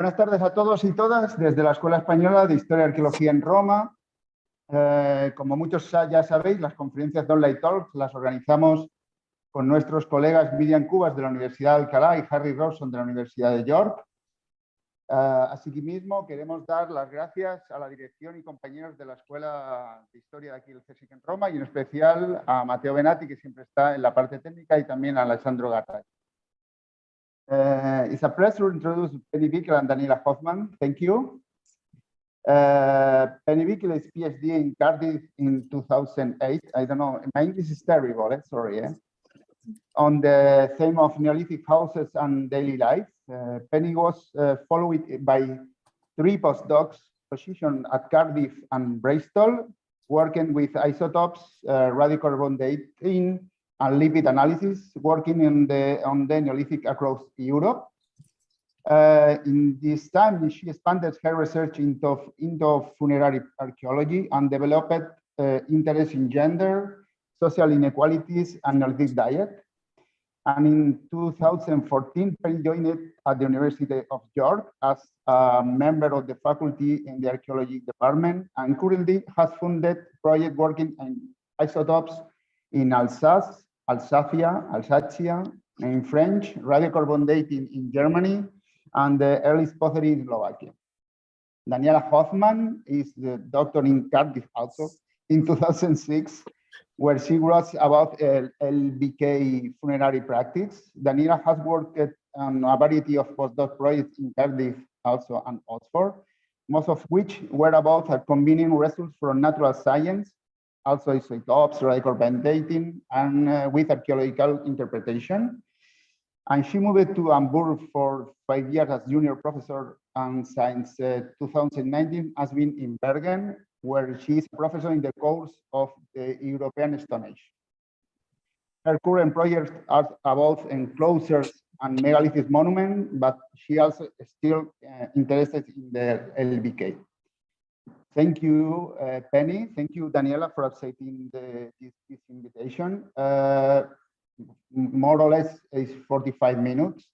Buenas tardes a todos y todas desde la Escuela Española de Historia y Arqueología en Roma. Como muchos ya sabéis, las conferencias de Online Talks las organizamos con nuestros colegas Miriam Cubas de la Universidad de Alcalá y Harry Robson de la Universidad de York. Asimismo, queremos dar las gracias a la dirección y compañeros de la Escuela de Historia de aquí del CSIC en Roma y en especial a Matteo Benatti, que siempre está en la parte técnica, y también a Alessandro Gattari. It's a pleasure to introduce Penny Bickle and Daniela Hofmann. Thank you. Penny Bickle is PhD in Cardiff in 2008. I don't know, my English is terrible, sorry. On the theme of Neolithic houses and daily life. Penny was followed by 3 postdocs positioned at Cardiff and Bristol, working with isotopes, radiocarbon dating, and lipid analysis, working on the Neolithic across Europe. In this time, she expanded her research into funerary archaeology and developed interest in gender, social inequalities, and Neolithic diet. And in 2014, Penny joined at the University of York as a member of the faculty in the archaeology department, and currently has funded project working on isotopes in Alsace, Alsacia in French, radiocarbon dating in Germany, and the early pottery in Slovakia. Daniela Hofmann is the doctor in Cardiff also in 2006, where she wrote about LBK funerary practice. Daniela has worked on a variety of postdoc projects in Cardiff also and Oxford, most of which were about combining results from natural science, also isotopes, radiocarbon dating, and with archaeological interpretation. And she moved to Hamburg for 5 years as junior professor, and since 2019 has been in Bergen, where she is a professor in the course of the European Stone Age. Her current projects are about enclosures and megalithic monuments, but she also is still interested in the LBK. Thank you, Penny. Thank you, Daniela, for accepting this invitation. More or less is 45 minutes.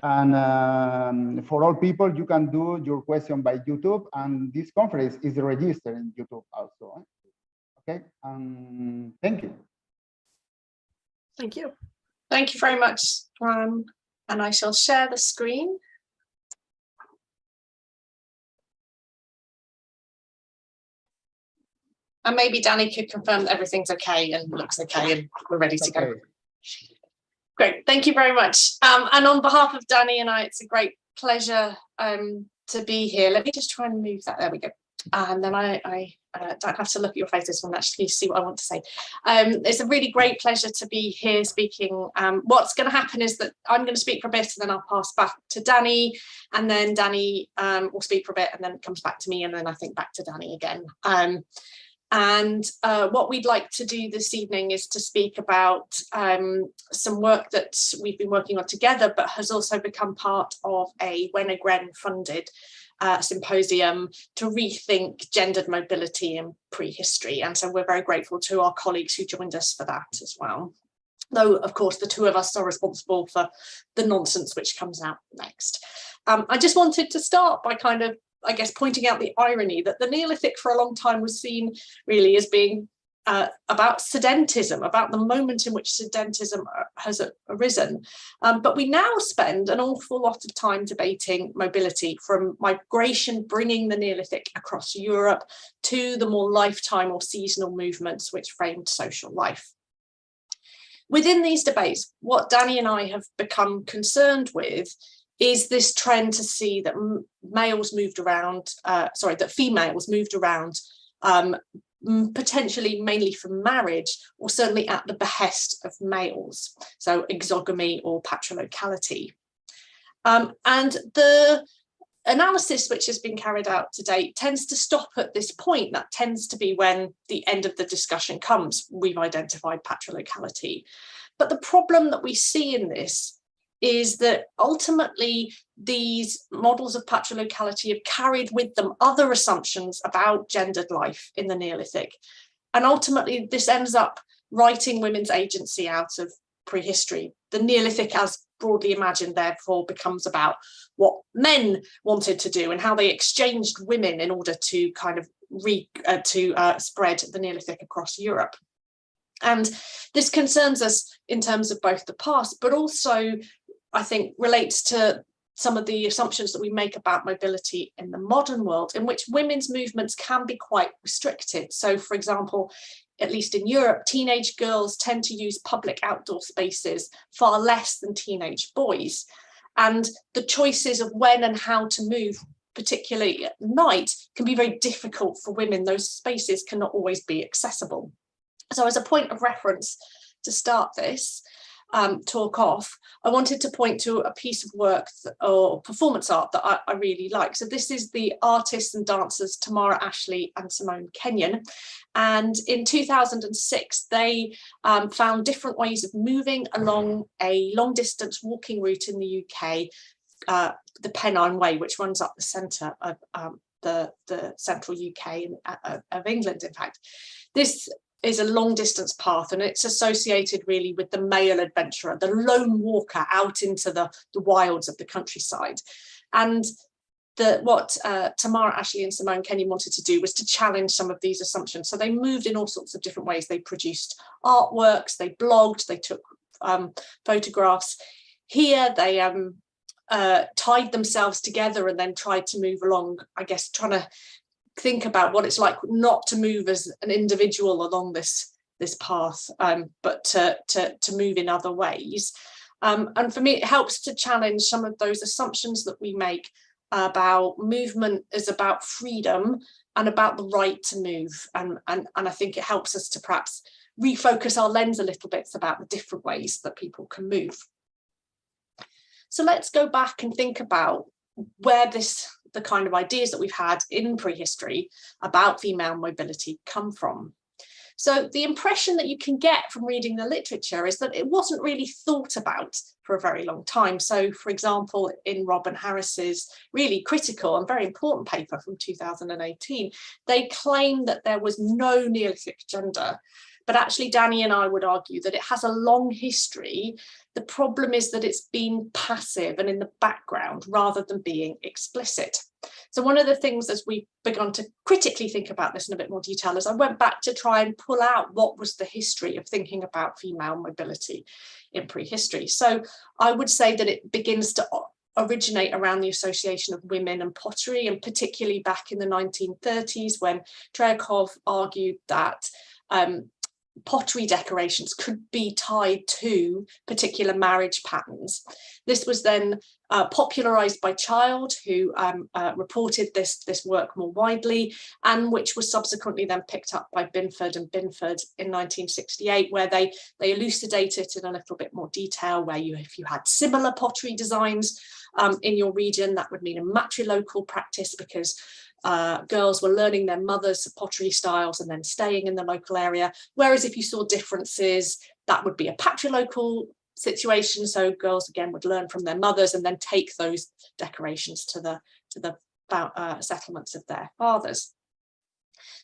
And for all people, you can do your question by YouTube, and this conference is registered in YouTube also. Okay, thank you. Thank you. Thank you very much, Juan. And I shall share the screen. And maybe Danny could confirm that everything's okay and looks okay and we're ready to go. Great, thank you very much. And on behalf of Danny and I, it's a great pleasure to be here. Let me just try and move that. There we go. And then I don't have to look at your faces and actually see what I want to say. It's a really great pleasure to be here speaking. What's going to happen is that I'm going to speak for a bit and then I'll pass back to Danny, and then Danny will speak for a bit and then it comes back to me, and then I think back to Danny again. And what we'd like to do this evening is to speak about some work that we've been working on together, but has also become part of a Wenner-Gren funded symposium to rethink gendered mobility in prehistory. And so we're very grateful to our colleagues who joined us for that as well. Though, of course, the 2 of us are responsible for the nonsense which comes out next. I just wanted to start by kind of, I guess, pointing out the irony that the Neolithic for a long time was seen really as being about sedentism, about the moment in which sedentism has arisen. But we now spend an awful lot of time debating mobility, from migration bringing the Neolithic across Europe to the more lifetime or seasonal movements which framed social life. Within these debates, what Danny and I have become concerned with is this trend to see that males moved around, that females moved around, potentially mainly for marriage, or certainly at the behest of males, so exogamy or patriarchality. And the analysis which has been carried out to date tends to stop at this point. That tends to be when the end of the discussion comes. We've identified patriarchality. But the problem that we see in this is that ultimately these models of patriarchality have carried with them other assumptions about gendered life in the Neolithic. And ultimately this ends up writing women's agency out of prehistory. The Neolithic as broadly imagined therefore becomes about what men wanted to do and how they exchanged women in order to kind of spread the Neolithic across Europe. And this concerns us in terms of both the past, but also I think relates to some of the assumptions that we make about mobility in the modern world, in which women's movements can be quite restricted. So, for example, at least in Europe, teenage girls tend to use public outdoor spaces far less than teenage boys. And the choices of when and how to move, particularly at night, can be very difficult for women. Those spaces cannot always be accessible. So as a point of reference to start this talk off, I wanted to point to a piece of work or performance art that I really like. So this is the artists and dancers Tamara Ashley and Simone Kenyon. And in 2006, they found different ways of moving along a long distance walking route in the UK, the Pennine Way, which runs up the centre of the central UK of England, in fact. This is a long distance path, and it's associated really with the male adventurer, the lone walker out into the wilds of the countryside. And what Tamara Ashley and Simone Kenyon wanted to do was to challenge some of these assumptions. So they moved in all sorts of different ways. They produced artworks, they blogged, they took photographs. Here they tied themselves together and then tried to move along, I guess, trying to think about what it's like not to move as an individual along this path, but to move in other ways. And for me, it helps to challenge some of those assumptions that we make about movement is about freedom and about the right to move. And I think it helps us to perhaps refocus our lens a little bit about the different ways that people can move. So let's go back and think about where the kind of ideas that we've had in prehistory about female mobility come from. So the impression that you can get from reading the literature is that it wasn't really thought about for a very long time. So, for example, in Robin Harris's really critical and very important paper from 2018, they claim that there was no Neolithic gender. But actually, Danny and I would argue that it has a long history. The problem is that it's been passive and in the background rather than being explicit. So one of the things as we've begun to critically think about this in a bit more detail is I went back to try and pull out what was the history of thinking about female mobility in prehistory. So I would say that it begins to originate around the association of women and pottery, and particularly back in the 1930s when Trejakov argued that pottery decorations could be tied to particular marriage patterns. This was then popularized by Child, who reported this work more widely, and which was subsequently then picked up by Binford and Binford in 1968, where they elucidated it in a little bit more detail, where if you had similar pottery designs in your region, that would mean a matrilocal practice, because girls were learning their mother's pottery styles and then staying in the local area. Whereas if you saw differences, that would be a patrilocal situation. So girls again would learn from their mothers and then take those decorations to the settlements of their fathers.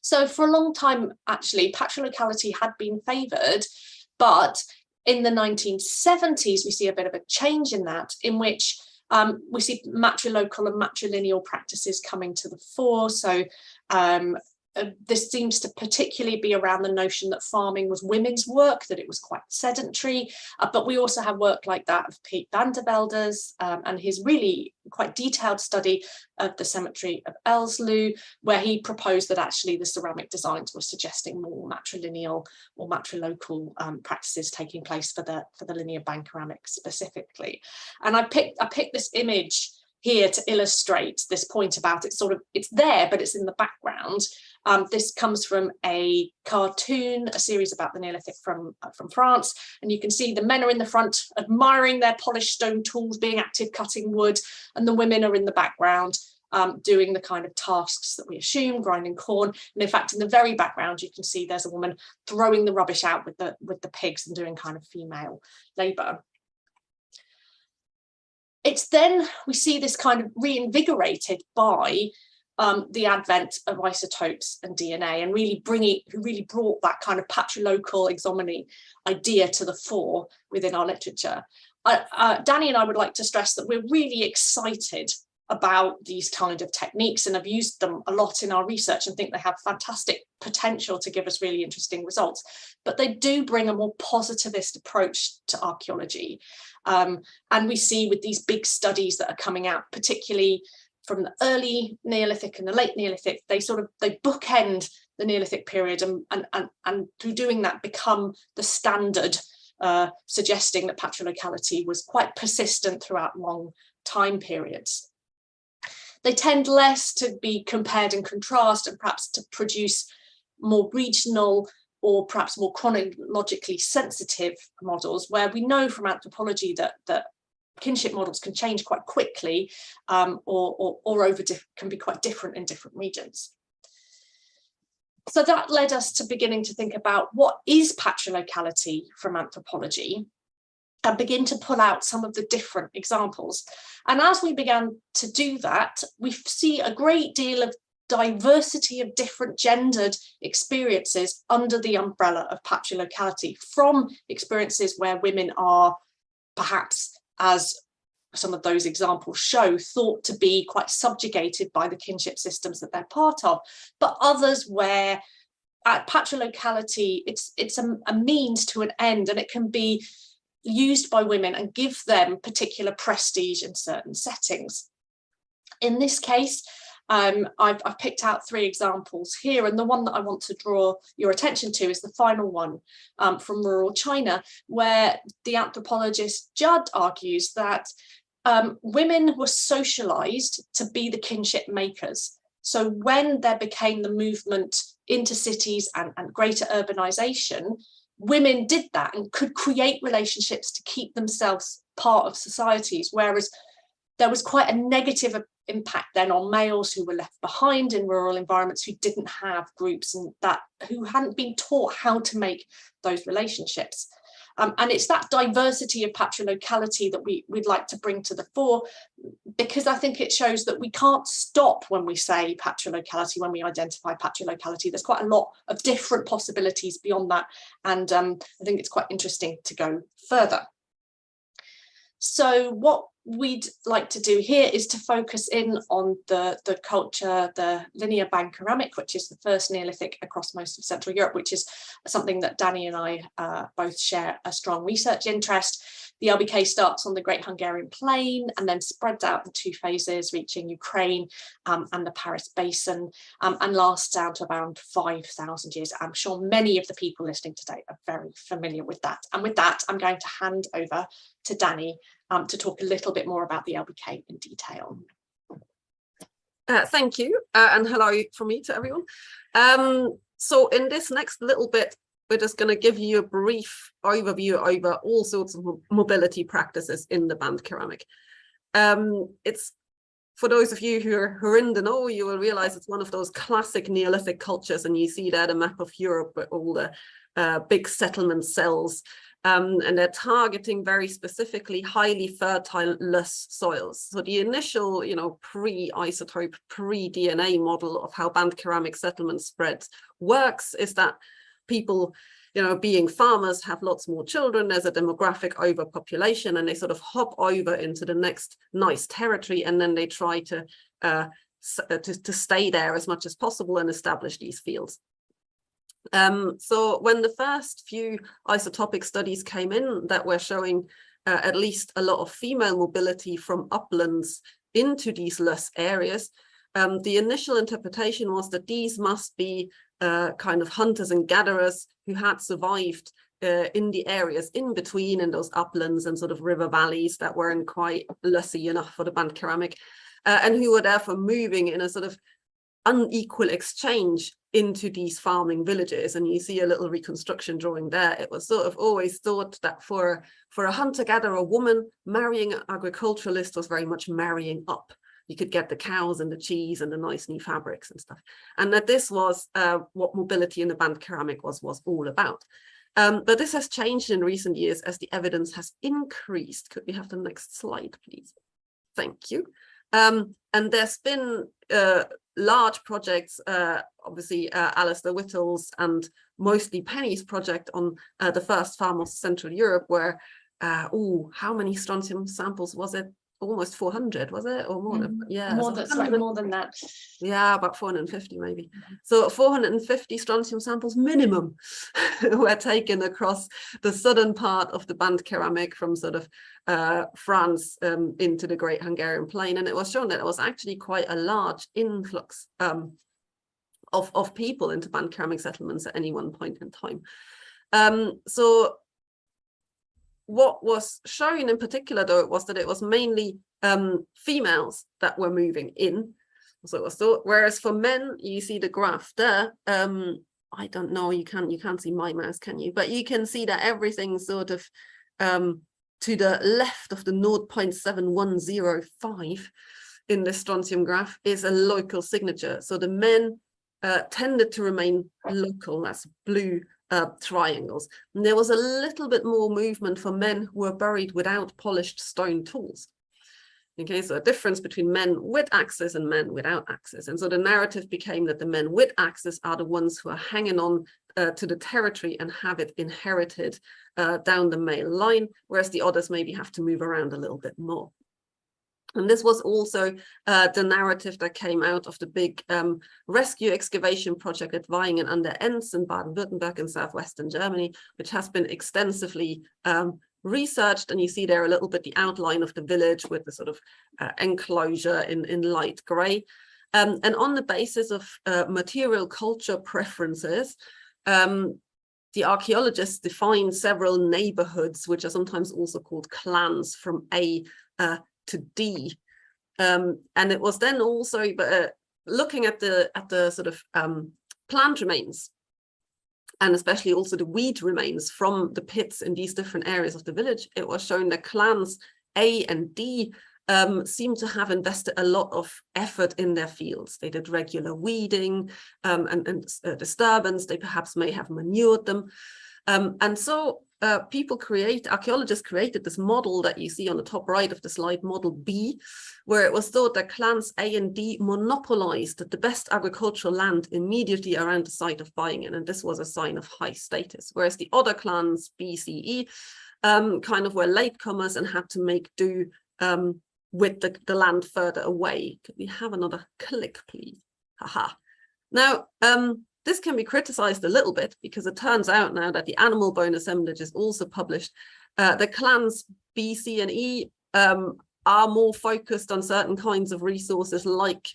So for a long time, actually, patrilocality had been favoured, but in the 1970s, we see a bit of a change in that, in which we see matrilocal and matrilineal practices coming to the fore. So this seems to particularly be around the notion that farming was women's work, that it was quite sedentary. But we also have work like that of Piet van der Velde's and his really quite detailed study of the cemetery of Elsloo, where he proposed that actually the ceramic designs were suggesting more matrilineal or matrilocal practices taking place for the linear band ceramics specifically. And I picked this image here to illustrate this point about it's there, but it's in the background. This comes from a cartoon, a series about the Neolithic from France. And you can see the men are in the front admiring their polished stone tools, being active cutting wood, and the women are in the background doing the kind of tasks that we assume, grinding corn. And in fact, in the very background, you can see there's a woman throwing the rubbish out with the pigs and doing kind of female labour. It's then we see this kind of reinvigorated by the advent of isotopes and DNA, and really brought that kind of patrilocal exomeny idea to the fore within our literature. Danny and I would like to stress that we're really excited about these kind of techniques and have used them a lot in our research and think they have fantastic potential to give us really interesting results. But they do bring a more positivist approach to archaeology. And we see with these big studies that are coming out, particularly from the early Neolithic and the late Neolithic, they bookend the Neolithic period and through doing that become the standard, suggesting that patrolocality was quite persistent throughout long time periods. They tend less to be compared and contrast and perhaps to produce more regional or perhaps more chronologically sensitive models, where we know from anthropology that kinship models can change quite quickly can be quite different in different regions. So that led us to beginning to think about what is patrolocality from anthropology, and begin to pull out some of the different examples. And as we began to do that, we see a great deal of diversity of different gendered experiences under the umbrella of patrolocality, from experiences where women are perhaps, as some of those examples show, thought to be quite subjugated by the kinship systems that they're part of, but others where at patrolocality, it's a means to an end, and it can be used by women and give them particular prestige in certain settings. In this case, I've picked out 3 examples here, and the one that I want to draw your attention to is the final one from rural China, where the anthropologist Judd argues that women were socialized to be the kinship makers. So when there became the movement into cities and greater urbanization, women did that and could create relationships to keep themselves part of societies, whereas there was quite a negative impact then on males who were left behind in rural environments, who didn't have groups and who hadn't been taught how to make those relationships. And it's that diversity of patrolocality that we'd like to bring to the fore, because I think it shows that we can't stop when we say patrolocality, when we identify patrolocality. There's quite a lot of different possibilities beyond that, and I think it's quite interesting to go further. So what we'd like to do here is to focus in on the culture, the linear band ceramic, which is the first Neolithic across most of Central Europe, which is something that Danny and I both share a strong research interest. The LBK starts on the Great Hungarian Plain and then spreads out in 2 phases, reaching Ukraine and the Paris Basin, and lasts down to around 5,000 years. I'm sure many of the people listening today are very familiar with that. And with that, I'm going to hand over to Danny to talk a little bit more about the LBK in detail. Thank you, and hello from me to everyone. So in this next little bit, we're just going to give you a brief overview over all sorts of mobility practices in the band ceramic. It's, for those of you who are in the know, you will realize it's one of those classic Neolithic cultures, and you see there the map of Europe with all the big settlement cells. And they're targeting very specifically highly fertile, loess soils. So the initial, pre-isotope, pre-DNA model of how band ceramic settlement spreads works is that people, being farmers, have lots more children. There's a demographic overpopulation, and they sort of hop over into the next nice territory, and then they try to stay there as much as possible and establish these fields. So when the first few isotopic studies came in that were showing at least a lot of female mobility from uplands into these loess areas, the initial interpretation was that these must be kind of hunters and gatherers who had survived in the areas in between, in those uplands and sort of river valleys that weren't quite loessy enough for the band ceramic, and who were therefore moving in a sort of unequal exchange into these farming villages. And you see a little reconstruction drawing there. It was sort of always thought that for a hunter-gatherer woman, marrying an agriculturalist was very much marrying up. You could get the cows and the cheese and the nice new fabrics and stuff. And that this was what mobility in the band ceramic was all about. But this has changed in recent years as the evidence has increased. Could we have the next slide, please? Thank you. And there's been large projects, obviously Alistair Whittle's and mostly Penny's project on the first farm of Central Europe, where how many strontium samples was it? Almost 400, was it? Or more? Yeah, slightly more than that. Yeah, about 450 maybe. So 450 strontium samples minimum were taken across the southern part of the band ceramic from sort of France into the Great Hungarian Plain. And it was shown that it was actually quite a large influx of people into band ceramic settlements at any one point in time. So what was shown in particular, though, was that it was mainly females that were moving in. So it was thought, whereas for men, you see the graph there. I don't know, you can't see my mouse, can you? But you can see that everything sort of to the left of the 0.7105 in the strontium graph is a local signature. So the men tended to remain local, that's blue triangles. And there was a little bit more movement for men who were buried without polished stone tools. Okay, so a difference between men with axes and men without axes. And so the narrative became that the men with axes are the ones who are hanging on to the territory and have it inherited down the male line, whereas the others maybe have to move around a little bit more. And this was also the narrative that came out of the big rescue excavation project at Weihen an der Enz in Baden-Württemberg in southwestern Germany, which has been extensively researched. And you see there a little bit the outline of the village with the sort of enclosure in light gray. And on the basis of material culture preferences, the archaeologists defined several neighborhoods, which are sometimes also called clans, from A to D, and it was then also looking at the sort of plant remains, and especially also the weed remains from the pits in these different areas of the village. It was shown that clans A and D seem to have invested a lot of effort in their fields. They did regular weeding and disturbance. They perhaps may have manured them, and so archaeologists created this model that you see on the top right of the slide, model B, where it was thought that clans A and D monopolized the best agricultural land immediately around the site of Bergen, and this was a sign of high status, whereas the other clans, B, C, E, kind of were latecomers and had to make do with the land further away. Could we have another click, please? Haha. Now, this can be criticized a little bit because it turns out now that the animal bone assemblage is also published. The clans B, C, and E are more focused on certain kinds of resources like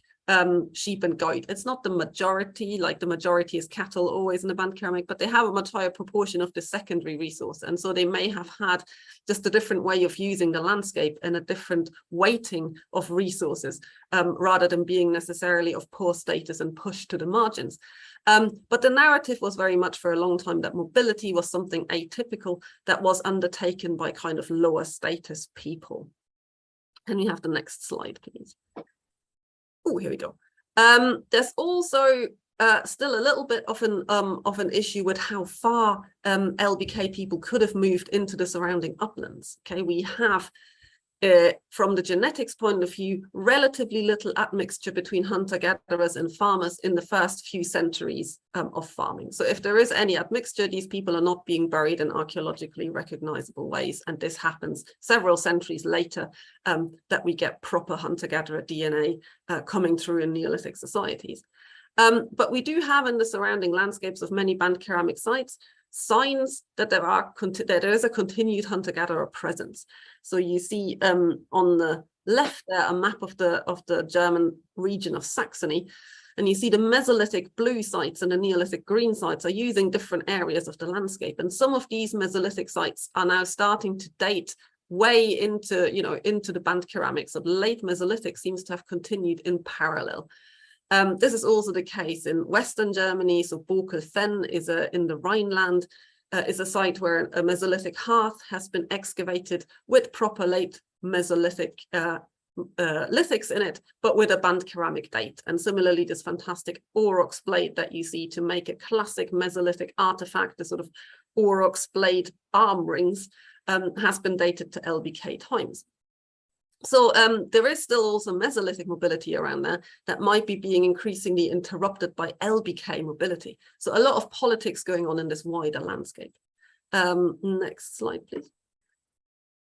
sheep and goat. It's not the majority, like the majority is cattle always in the band ceramic, but they have a much higher proportion of the secondary resource. And so they may have had just a different way of using the landscape and a different weighting of resources rather than being necessarily of poor status and pushed to the margins. But the narrative was very much for a long time that mobility was something atypical that was undertaken by kind of lower status people. Can we have the next slide, please? Oh, here we go. There's also still a little bit of an issue with how far LBK people could have moved into the surrounding uplands. Okay, we have from the genetics point of view, relatively little admixture between hunter-gatherers and farmers in the first few centuries of farming. So if there is any admixture, these people are not being buried in archaeologically recognizable ways. And this happens several centuries later that we get proper hunter-gatherer DNA coming through in Neolithic societies. But we do have in the surrounding landscapes of many band ceramic sites signs that there is a continued hunter-gatherer presence. So you see on the left there a map of the German region of Saxony, and you see the Mesolithic blue sites and the Neolithic green sites are using different areas of the landscape. And some of these Mesolithic sites are now starting to date way into the band ceramics. So the late Mesolithic seems to have continued in parallel. This is also the case in Western Germany. So Bokel-Fenn is in the Rhineland, is a site where a Mesolithic hearth has been excavated with proper late Mesolithic lithics in it, but with a band ceramic date. And similarly, this fantastic aurochs blade that you see to make a classic Mesolithic artifact, the sort of aurochs blade arm rings, has been dated to LBK times. So there is still also Mesolithic mobility around there that might be being increasingly interrupted by LBK mobility. So a lot of politics going on in this wider landscape. Next slide, please.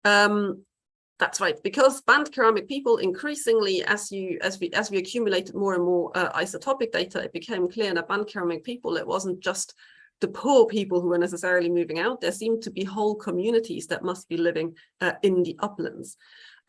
That's right, because band ceramic people increasingly, as we accumulated more and more isotopic data, it became clear that band ceramic people, it wasn't just the poor people who were necessarily moving out. There seemed to be whole communities that must be living in the uplands.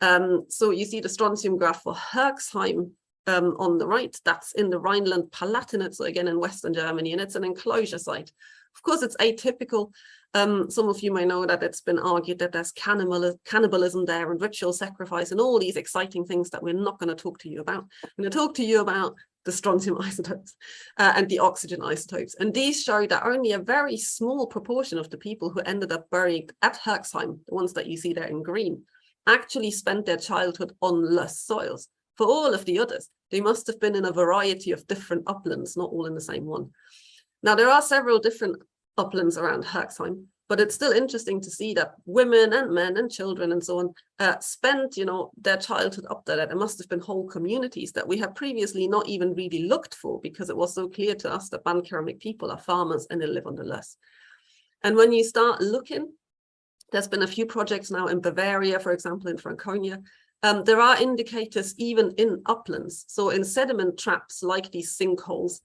So you see the strontium graph for Herxheim on the right. That's in the Rhineland-Palatinate, so again in Western Germany, and it's an enclosure site. Of course, it's atypical. Some of you may know that it's been argued that there's cannibalism there and ritual sacrifice and all these exciting things that we're not going to talk to you about. I'm going to talk to you about the strontium isotopes and the oxygen isotopes. And these show that only a very small proportion of the people who ended up buried at Herxheim, the ones that you see there in green, actually spent their childhood on lush soils. For all of the others, they must have been in a variety of different uplands, not all in the same one. Now, there are several different uplands around Herxheim, but it's still interesting to see that women and men and children and so on spent, their childhood up there. There must have been whole communities that we have previously not even really looked for, because it was so clear to us that band ceramic people are farmers and they live on the loess. And when you start looking, there's been a few projects now in Bavaria, for example, in Franconia. There are indicators even in uplands. So in sediment traps like these sinkholes,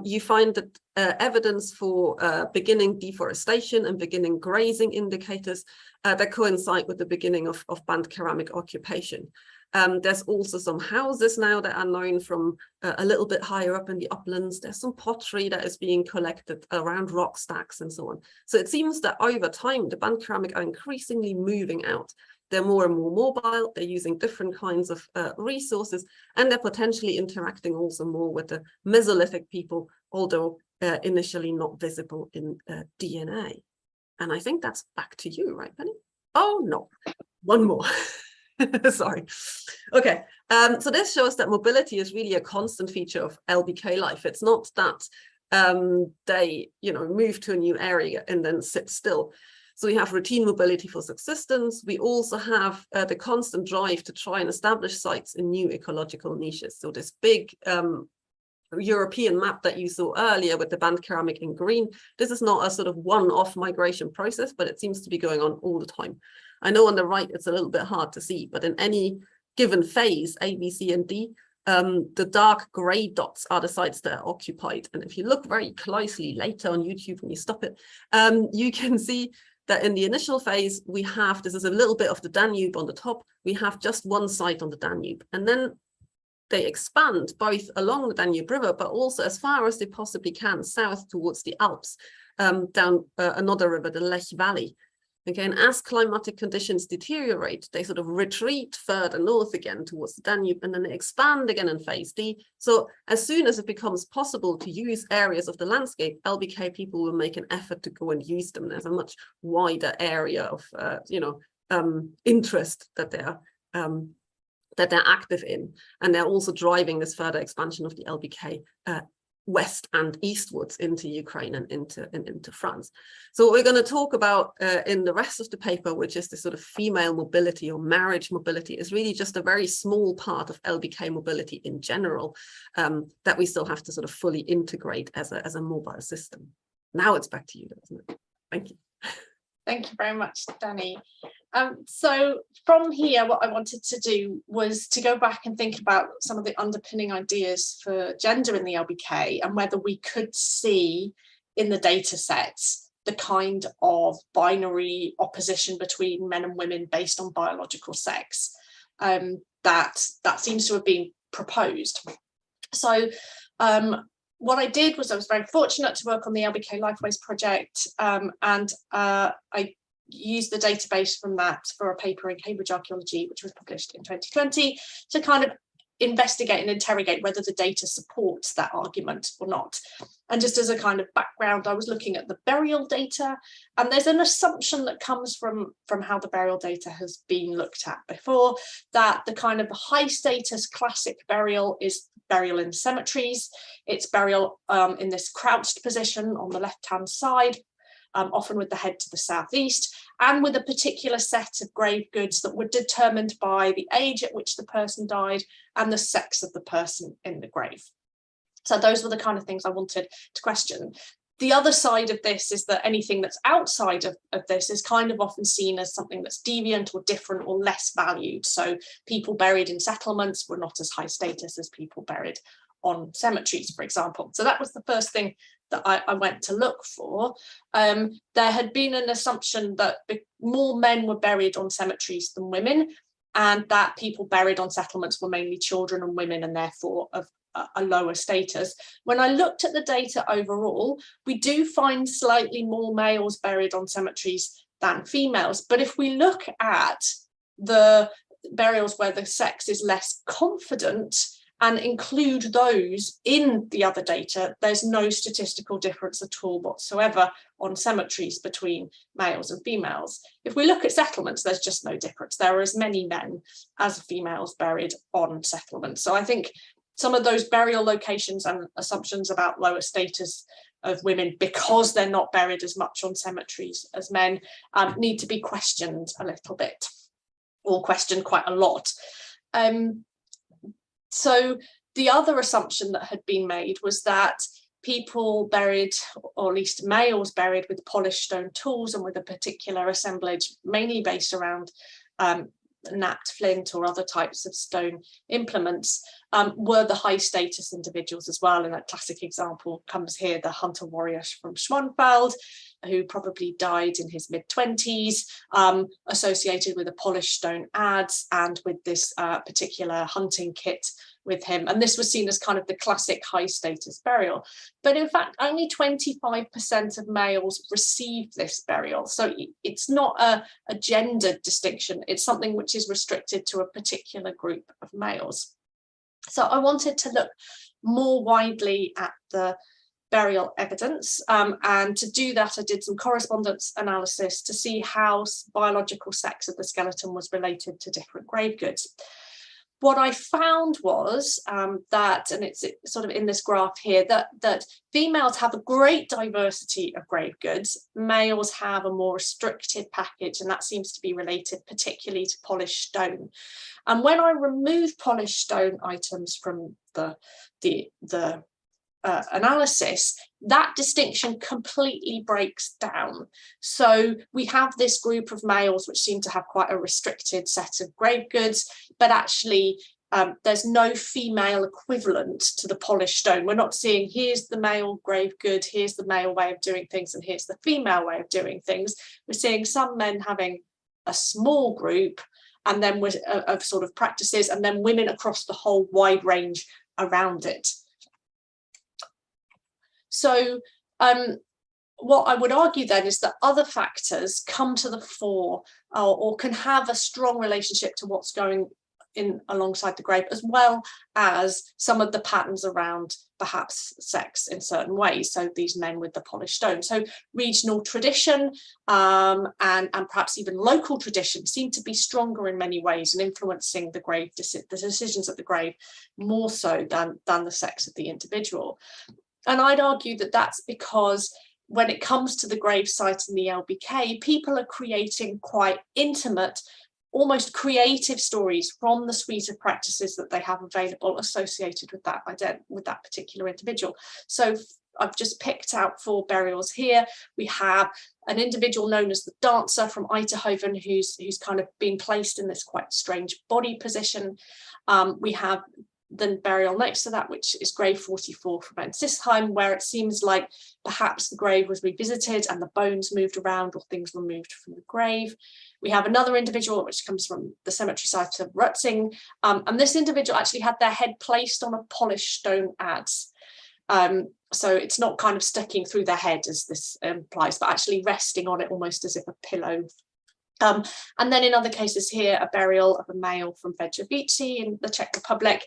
you find that evidence for beginning deforestation and beginning grazing indicators that coincide with the beginning of band ceramic occupation. There's also some houses now that are known from a little bit higher up in the uplands. There's some pottery that is being collected around rock stacks and so on. So it seems that over time, the band ceramic are increasingly moving out. They're more and more mobile, they're using different kinds of resources, and they're potentially interacting also more with the Mesolithic people, although initially not visible in DNA. And I think that's back to you, right, Penny? Oh, no, one more. Sorry. Okay, so this shows that mobility is really a constant feature of LBK life. It's not that they, move to a new area and then sit still. So we have routine mobility for subsistence. We also have the constant drive to try and establish sites in new ecological niches. So this big European map that you saw earlier with the band ceramic in green, this is not a sort of one-off migration process, but it seems to be going on all the time. I know on the right, it's a little bit hard to see, but in any given phase, A, B, C, and D, the dark gray dots are the sites that are occupied. And if you look very closely later on YouTube when you stop it, you can see that in the initial phase, we have, this is a little bit of the Danube on the top, we have just one site on the Danube. And then they expand both along the Danube River, but also as far as they possibly can, south towards the Alps, down another river, the Lech Valley. Again, as climatic conditions deteriorate, they sort of retreat further north again towards the Danube, and then they expand again in phase D. So as soon as it becomes possible to use areas of the landscape, LBK people will make an effort to go and use them. There's a much wider area of, interest that they're active in, and they're also driving this further expansion of the LBK west and eastwards into Ukraine and into France. So what we're going to talk about in the rest of the paper, which is the sort of female mobility or marriage mobility, is really just a very small part of LBK mobility in general that we still have to sort of fully integrate as a mobile system. Now it's back to you, isn't it? Thank you. Thank you very much, Danny. So from here, what I wanted to do was to go back and think about some of the underpinning ideas for gender in the LBK and whether we could see in the data sets the kind of binary opposition between men and women based on biological sex that seems to have been proposed. So what I did was I was very fortunate to work on the LBK Lifeways project, and I used the database from that for a paper in Cambridge Archaeology, which was published in 2020, to kind of investigate and interrogate whether the data supports that argument or not. And just as a kind of background, I was looking at the burial data, and there's an assumption that comes from how the burial data has been looked at before, that the kind of high status classic burial is burial in cemeteries. It's burial in this crouched position on the left-hand side, often with the head to the southeast, and with a particular set of grave goods that were determined by the age at which the person died and the sex of the person in the grave. So those were the kind of things I wanted to question. The other side of this is that anything that's outside of this is kind of often seen as something that's deviant or different or less valued. So people buried in settlements were not as high status as people buried on cemeteries, for example. So that was the first thing that I went to look for. There had been an assumption that more men were buried on cemeteries than women, and that people buried on settlements were mainly children and women, and therefore of a lower status. When I looked at the data overall, we do find slightly more males buried on cemeteries than females. But if we look at the burials where the sex is less confident and include those in the other data, there's no statistical difference at all whatsoever on cemeteries between males and females. If we look at settlements, there's just no difference. There are as many men as females buried on settlements. So I think some of those burial locations and assumptions about lower status of women because they're not buried as much on cemeteries as men need to be questioned a little bit, or questioned quite a lot. So the other assumption that had been made was that people buried, or at least males buried with polished stone tools and with a particular assemblage, mainly based around knapped flint or other types of stone implements, were the high status individuals as well. And a classic example comes here, the hunter warrior from Schwanfeld, who probably died in his mid-20s, associated with a polished stone adze and with this particular hunting kit with him. And this was seen as kind of the classic high status burial. But in fact, only 25% of males received this burial. So it's not a gendered distinction. It's something which is restricted to a particular group of males. So I wanted to look more widely at the burial evidence. And to do that, I did some correspondence analysis to see how biological sex of the skeleton was related to different grave goods. What I found was that, and it's sort of in this graph here, that females have a great diversity of grave goods. Males have a more restricted package, and that seems to be related particularly to polished stone. And when I remove polished stone items from the analysis, that distinction completely breaks down. So we have this group of males which seem to have quite a restricted set of grave goods, but actually there's no female equivalent to the polished stone. We're not seeing here's the male grave good, here's the male way of doing things, and here's the female way of doing things. We're seeing some men having a small group and then of sort of practices, and then women across the whole wide range around it. So what I would argue then is that other factors come to the fore or can have a strong relationship to what's going in alongside the grave, as well as some of the patterns around perhaps sex in certain ways. So these men with the polished stone. So regional tradition and perhaps even local tradition seem to be stronger in many ways and influencing the grave, the decisions at the grave more so than the sex of the individual. And I'd argue that that's because when it comes to the grave site in the LBK, people are creating quite intimate, almost creative stories from the suite of practices that they have available associated with that particular individual. So I've just picked out 4 burials here. We have an individual known as the dancer from Eiterhoven, who's kind of been placed in this quite strange body position. We have the burial next to that, which is grave 44 from Ensisheim, where it seems like perhaps the grave was revisited and the bones moved around or things were moved from the grave. We have another individual which comes from the cemetery site of Rutzing, and this individual actually had their head placed on a polished stone adze. So it's not kind of sticking through their head as this implies, but actually resting on it almost as if a pillow. And then in other cases here, a burial of a male from Vejovici in the Czech Republic.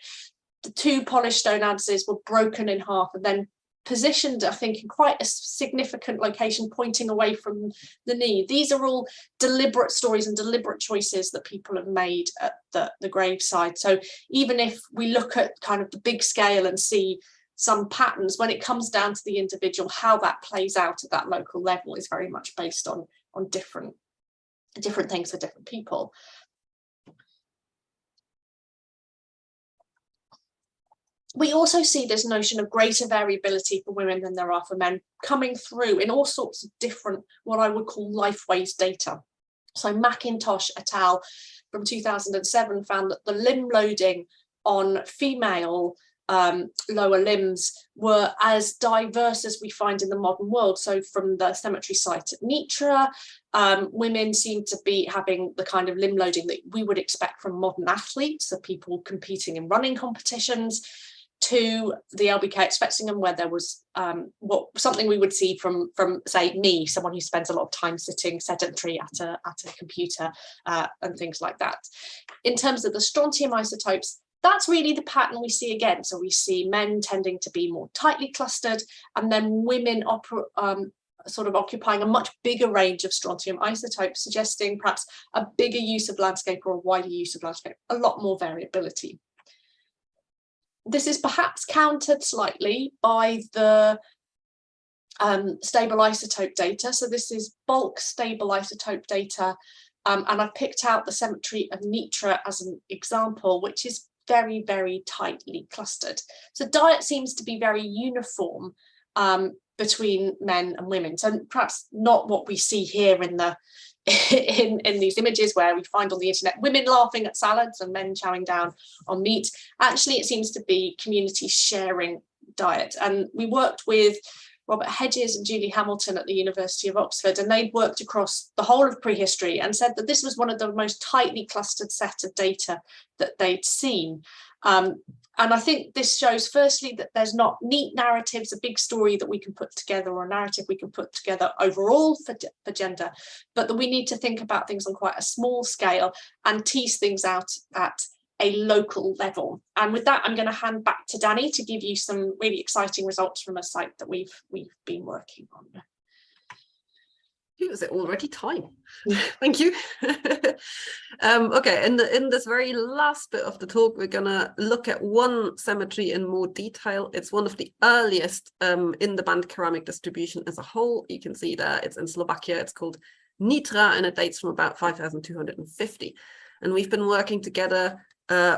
The 2 polished stone adzes were broken in half and then positioned, I think, in quite a significant location, pointing away from the knee. These are all deliberate stories and deliberate choices that people have made at the graveside. So even if we look at kind of the big scale and see some patterns, when it comes down to the individual, how that plays out at that local level is very much based on different things for different people. We also see this notion of greater variability for women than there are for men coming through in all sorts of different, what I would call lifeways data. So McIntosh et al. From 2007 found that the limb loading on female lower limbs were as diverse as we find in the modern world. So from the cemetery site at Nitra, women seem to be having the kind of limb loading that we would expect from modern athletes, so people competing in running competitions, to the LBK at Spetsingham, where there was something we would see from say me, someone who spends a lot of time sitting sedentary at a computer and things like that. In terms of the strontium isotopes, that's really the pattern we see again. So we see men tending to be more tightly clustered, and then women sort of occupying a much bigger range of strontium isotopes, suggesting perhaps a bigger use of landscape or a wider use of landscape, a lot more variability. This is perhaps countered slightly by the stable isotope data. So this is bulk stable isotope data, and I've picked out the cemetery of Nitra as an example, which is very, very tightly clustered. So diet seems to be very uniform between men and women. So perhaps not what we see here in the in these images where we find on the internet women laughing at salads and men chowing down on meat. Actually, it seems to be communities sharing diet. And we worked with Robert Hedges and Julie Hamilton at the University of Oxford, and they'd worked across the whole of prehistory and said that this was one of the most tightly clustered set of data that they'd seen. And I think this shows, firstly, that there's not neat narratives, a big story that we can put together, or a narrative we can put together overall for gender, but that we need to think about things on quite a small scale and tease things out at a local level. And with that, I'm going to hand back to Danny to give you some really exciting results from a site that we've been working on. Is it already time? Thank you. Okay, in this very last bit of the talk, we're gonna look at one cemetery in more detail. It's one of the earliest in the band ceramic distribution as a whole. You can see there it's in Slovakia. It's called Nitra, and it dates from about 5250. And we've been working together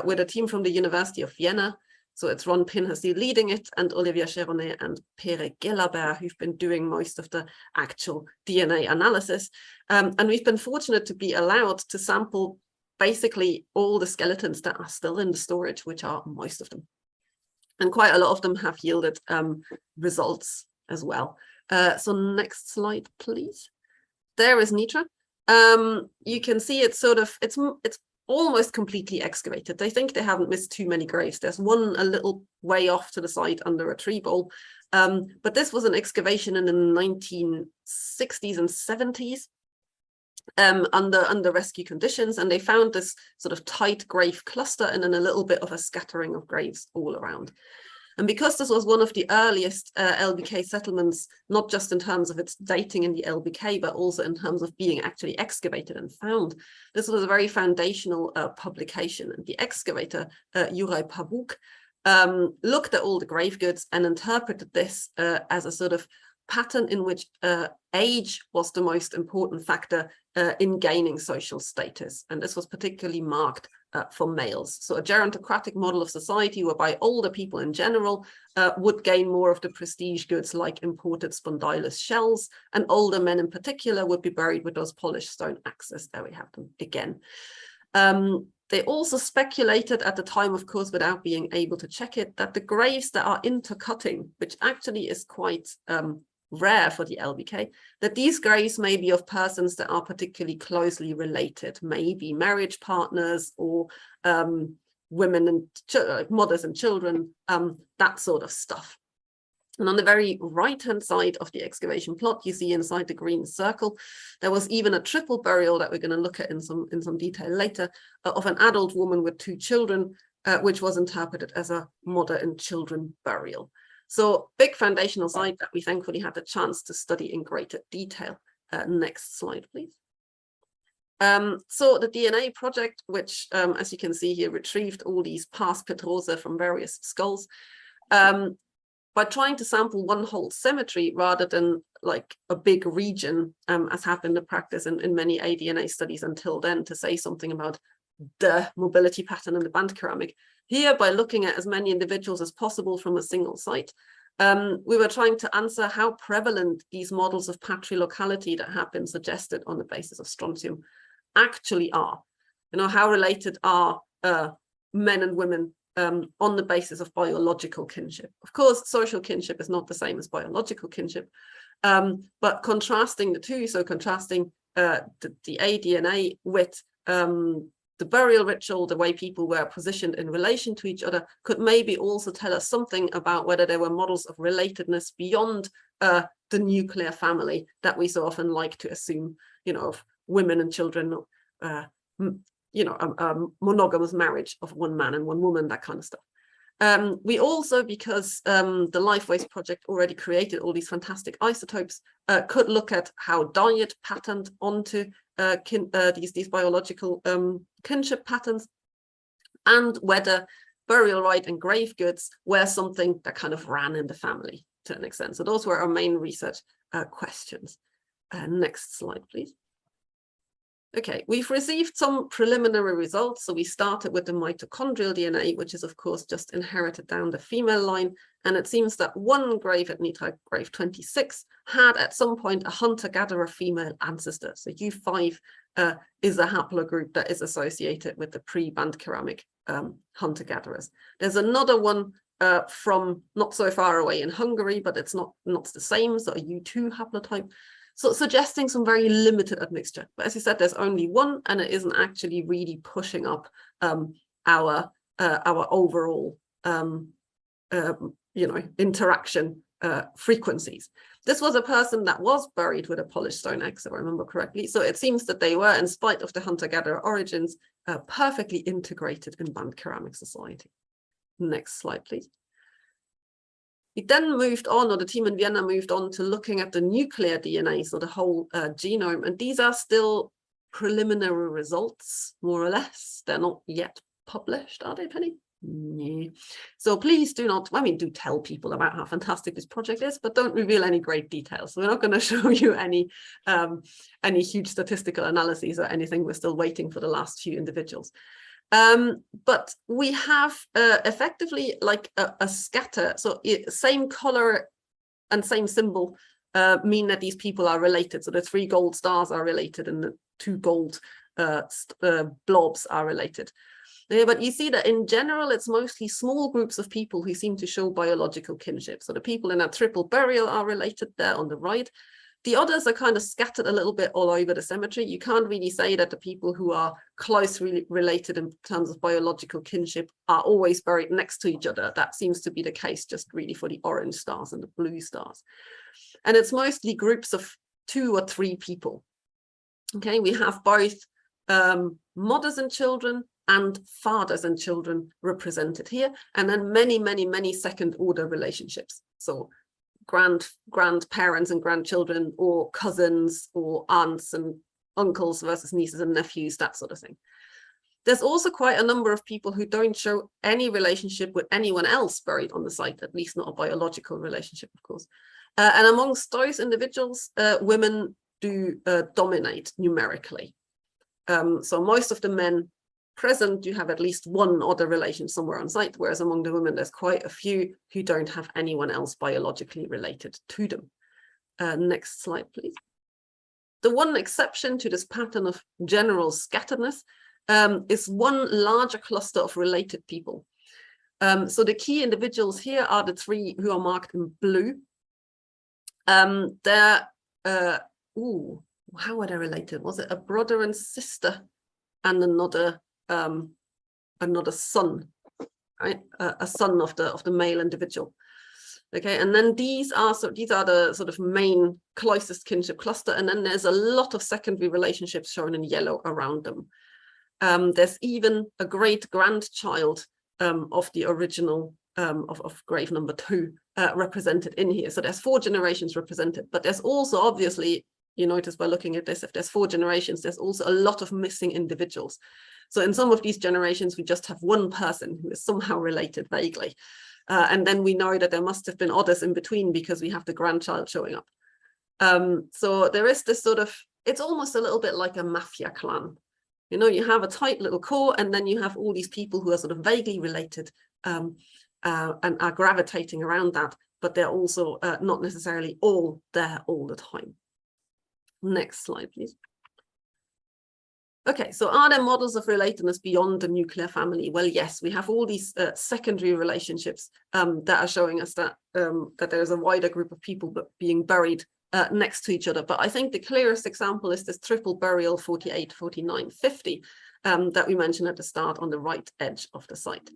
with a team from the University of Vienna. So it's Ron Pinhasi leading it, and Olivia Cheronet and Pere Gelabert, who've been doing most of the actual DNA analysis. And we've been fortunate to be allowed to sample basically all the skeletons that are still in the storage, which are most of them. And quite a lot of them have yielded results as well. So next slide, please. There is Nitra. You can see it's sort of, it's almost completely excavated. They think they haven't missed too many graves. There's one a little way off to the side under a tree bowl. But this was an excavation in the 1960s and 70s under rescue conditions. And they found this sort of tight grave cluster and then a little bit of a scattering of graves all around. And because this was one of the earliest LBK settlements, not just in terms of its dating in the LBK, but also in terms of being actually excavated and found, this was a very foundational publication. And the excavator, Juraj Pabuk, looked at all the grave goods and interpreted this as a sort of pattern in which age was the most important factor in gaining social status. And this was particularly marked for males. So a gerontocratic model of society whereby older people in general would gain more of the prestige goods like imported spondylus shells, and older men in particular would be buried with those polished stone axes. There we have them again. They also speculated at the time, of course, without being able to check it, that the graves that are intercutting, which actually is quite rare for the LBK, that these graves may be of persons that are particularly closely related, maybe marriage partners or women and mothers and children, that sort of stuff. And on the very right-hand side of the excavation plot, you see inside the green circle, there was even a triple burial that we're going to look at in some detail later, of an adult woman with 2 children, which was interpreted as a mother and children burial. So big foundational site that we thankfully had the chance to study in greater detail. Next slide, please. So the DNA project, which, as you can see here, retrieved all these past Petrosa from various skulls, by trying to sample one whole cemetery rather than like a big region, as have been the practice in many ADNA studies until then, to say something about the mobility pattern in the band ceramic. Here, by looking at as many individuals as possible from a single site, we were trying to answer how prevalent these models of patrilocality that have been suggested on the basis of strontium actually are. You know, how related are men and women on the basis of biological kinship. Of course, social kinship is not the same as biological kinship, but contrasting the two, so contrasting the aDNA with the burial ritual, the way people were positioned in relation to each other, could maybe also tell us something about whether there were models of relatedness beyond the nuclear family that we so often like to assume, you know, of women and children, you know, a monogamous marriage of one man and one woman, that kind of stuff. We also, because the LifeWays project already created all these fantastic isotopes, could look at how diet patterned onto these biological kinship patterns, and whether burial rite and grave goods were something that kind of ran in the family to an extent. So those were our main research questions. Next slide, please. Okay, we've received some preliminary results. So we started with the mitochondrial DNA, which is of course just inherited down the female line. And it seems that one grave at Nitra, grave 26, had at some point a hunter-gatherer female ancestor. So U5 is a haplogroup that is associated with the pre-band ceramic hunter-gatherers. There's another one from not so far away in Hungary, but it's not the same, so a U2 haplotype. So suggesting some very limited admixture. But as you said, there's only one, and it isn't actually really pushing up our overall you know, interaction frequencies. This was a person that was buried with a polished stone axe, if I remember correctly. So it seems that they were, in spite of the hunter-gatherer origins, perfectly integrated in band ceramic society. Next slide, please. We then moved on, or the team in Vienna moved on to looking at the nuclear DNA, so the whole genome. And these are still preliminary results, more or less. They're not yet published, are they, Penny? Yeah. So please do not, I mean, do tell people about how fantastic this project is, but don't reveal any great details. So we're not going to show you any huge statistical analyses or anything. We're still waiting for the last few individuals. But we have effectively like a scatter, so same color and same symbol mean that these people are related. So the 3 gold stars are related and the 2 gold blobs are related. Yeah, but you see that in general, it's mostly small groups of people who seem to show biological kinship. So the people in a triple burial are related there on the right. The others are kind of scattered a little bit all over the cemetery. You can't really say that the people who are closely related in terms of biological kinship are always buried next to each other. That seems to be the case just really for the orange stars and the blue stars. And it's mostly groups of 2 or 3 people. Okay, we have both mothers and children and fathers and children represented here, and then many, many, many second order relationships. So grandparents and grandchildren, or cousins, or aunts and uncles versus nieces and nephews, that sort of thing. There's also quite a number of people who don't show any relationship with anyone else buried on the site, at least not a biological relationship, of course. And amongst those individuals, women do dominate numerically. So most of the men present do have at least one other relation somewhere on site, whereas among the women, there's quite a few who don't have anyone else biologically related to them. Next slide, please. The one exception to this pattern of general scatteredness is one larger cluster of related people. So the key individuals here are the 3 who are marked in blue. They're, how are they related? Was it a brother and sister and another son, right? A son of the male individual. Okay, and then these are the sort of main closest kinship cluster, and then there's a lot of secondary relationships shown in yellow around them. There's even a great grandchild of the original of grave number 2 represented in here. So there's 4 generations represented, but there's also, obviously, you notice by looking at this, if there's 4 generations, there's also a lot of missing individuals. So in some of these generations, we just have one person who is somehow related vaguely. And then we know that there must have been others in between because we have the grandchild showing up. So there is this sort of, it's almost a little bit like a mafia clan. You know, you have a tight little core, and then you have all these people who are sort of vaguely related and are gravitating around that, but they're also not necessarily all there all the time. Next slide, please. Okay, so are there models of relatedness beyond the nuclear family? Well, yes, we have all these secondary relationships that are showing us that that there's a wider group of people being buried next to each other. But I think the clearest example is this triple burial 48, 49, 50 that we mentioned at the start on the right edge of the site.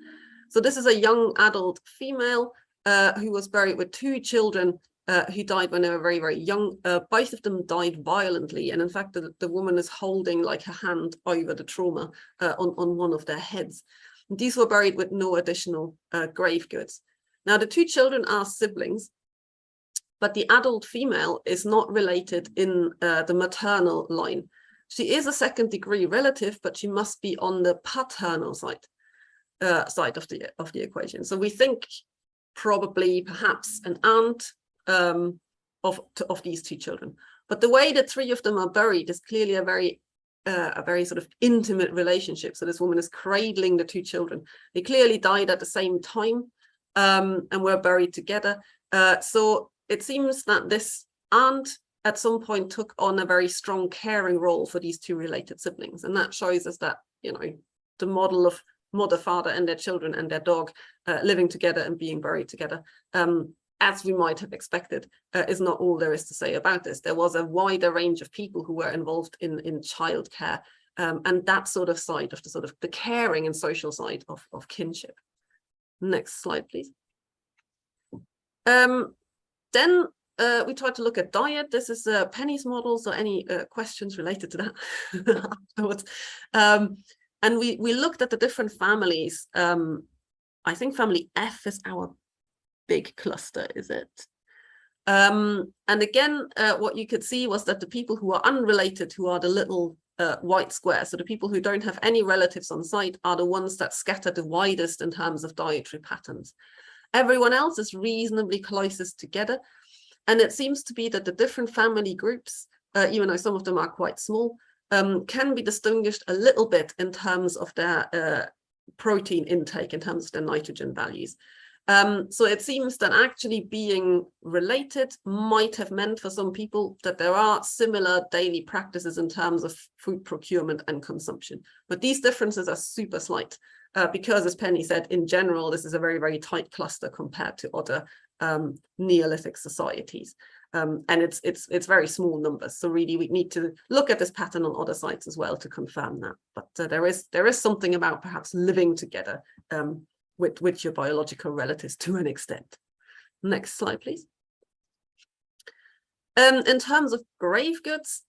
So this is a young adult female who was buried with 2 children who died when they were very, very young. Both of them died violently. And in fact, the woman is holding like her hand over the trauma on one of their heads. And these were buried with no additional grave goods. Now, the 2 children are siblings, but the adult female is not related in the maternal line. She is a second-degree relative, but she must be on the paternal side of the equation. So we think probably perhaps an aunt of these 2 children. But the way the 3 of them are buried is clearly a very sort of intimate relationship. So this woman is cradling the 2 children. They clearly died at the same time and were buried together. So it seems that this aunt at some point took on a very strong caring role for these 2 related siblings. And that shows us that, you know, the model of mother, father, and their children and their dog living together and being buried together, as we might have expected, is not all there is to say about this. There was a wider range of people who were involved in childcare and that sort of side of the caring and social side of kinship. Next slide, please. Then we tried to look at diet. This is Penny's model, so any questions related to that afterwards. And we looked at the different families. I think family F is our big cluster, is it? And again, what you could see was that the people who are unrelated, who are the little white squares, so the people who don't have any relatives on site, are the ones that scatter the widest in terms of dietary patterns. Everyone else is reasonably closest together. And it seems to be that the different family groups, even though some of them are quite small, can be distinguished a little bit in terms of their protein intake, in terms of their nitrogen values. So it seems that actually being related might have meant for some people that there are similar daily practices in terms of food procurement and consumption. But these differences are super slight because, as Penny said, in general, this is a very, very tight cluster compared to other Neolithic societies. And it's very small numbers. So really, we need to look at this pattern on other sites as well to confirm that. But there is something about perhaps living together with your biological relatives to an extent. Next slide, please. In terms of grave goods,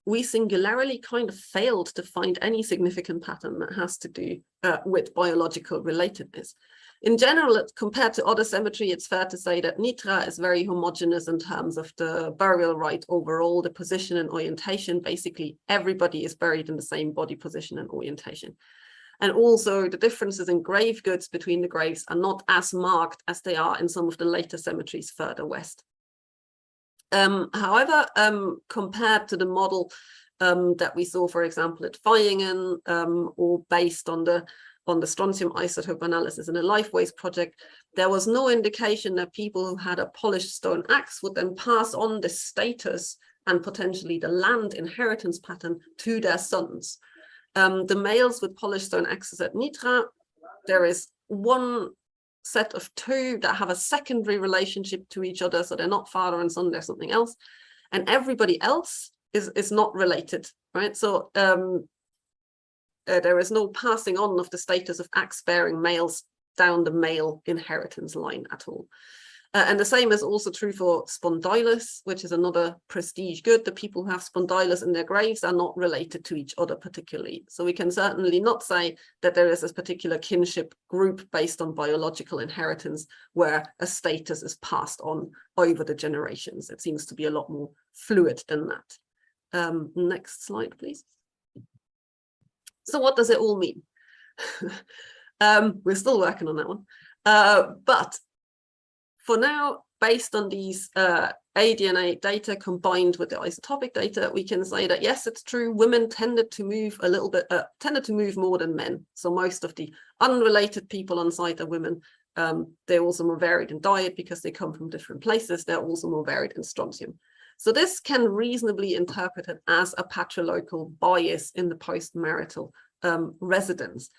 we singularly kind of failed to find any significant pattern that has to do with biological relatedness. In general, compared to other cemetery, it's fair to say that Nitra is very homogeneous in terms of the burial rite overall, the position and orientation. Basically, everybody is buried in the same body position and orientation. And also the differences in grave goods between the graves are not as marked as they are in some of the later cemeteries further west. However, compared to the model that we saw, for example, at Vaihingen, or based on the strontium isotope analysis in a life waste project, there was no indication that people who had a polished stone axe would then pass on the status and potentially the land inheritance pattern to their sons. The males with polished stone axes at Nitra, there is one set of 2 that have a secondary relationship to each other, so they're not father and son, they're something else, and everybody else is not related, right? So there is no passing on of the status of axe-bearing males down the male inheritance line at all. And the same is also true for spondylus, which is another prestige good. The people who have spondylus in their graves are not related to each other particularly. So we can certainly not say that there is this particular kinship group based on biological inheritance where a status is passed on over the generations. It seems to be a lot more fluid than that. Next slide, please. So what does it all mean? We're still working on that one. But for now, based on these aDNA data combined with the isotopic data, we can say that yes, it's true, women tended to move a little bit, tended to move more than men. So most of the unrelated people on site are women. They're also more varied in diet because they come from different places. They're also more varied in strontium. So this can reasonably interpreted as a patrilocal bias in the post-marital residence.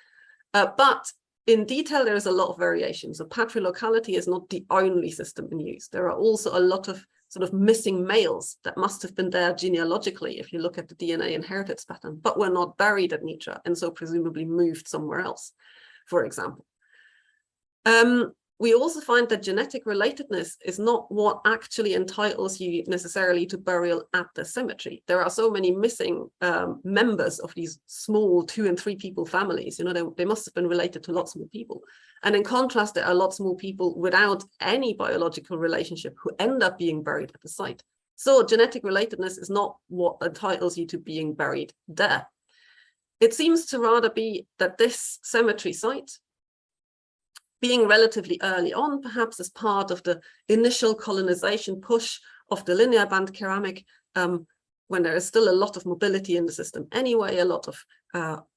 But in detail, there is a lot of variation. So patrilocality is not the only system in use. There are also a lot of sort of missing males that must have been there genealogically if you look at the DNA inheritance pattern, but were not buried at Nitra and so presumably moved somewhere else, for example. We also find that genetic relatedness is not what actually entitles you necessarily to burial at the cemetery. There are so many missing members of these small 2 and 3 people families. You know, they must have been related to lots more people. And in contrast, there are lots more people without any biological relationship who end up being buried at the site. So genetic relatedness is not what entitles you to being buried there. It seems to rather be that this cemetery site, being relatively early on, perhaps as part of the initial colonization push of the linear band ceramic, when there is still a lot of mobility in the system anyway, a lot of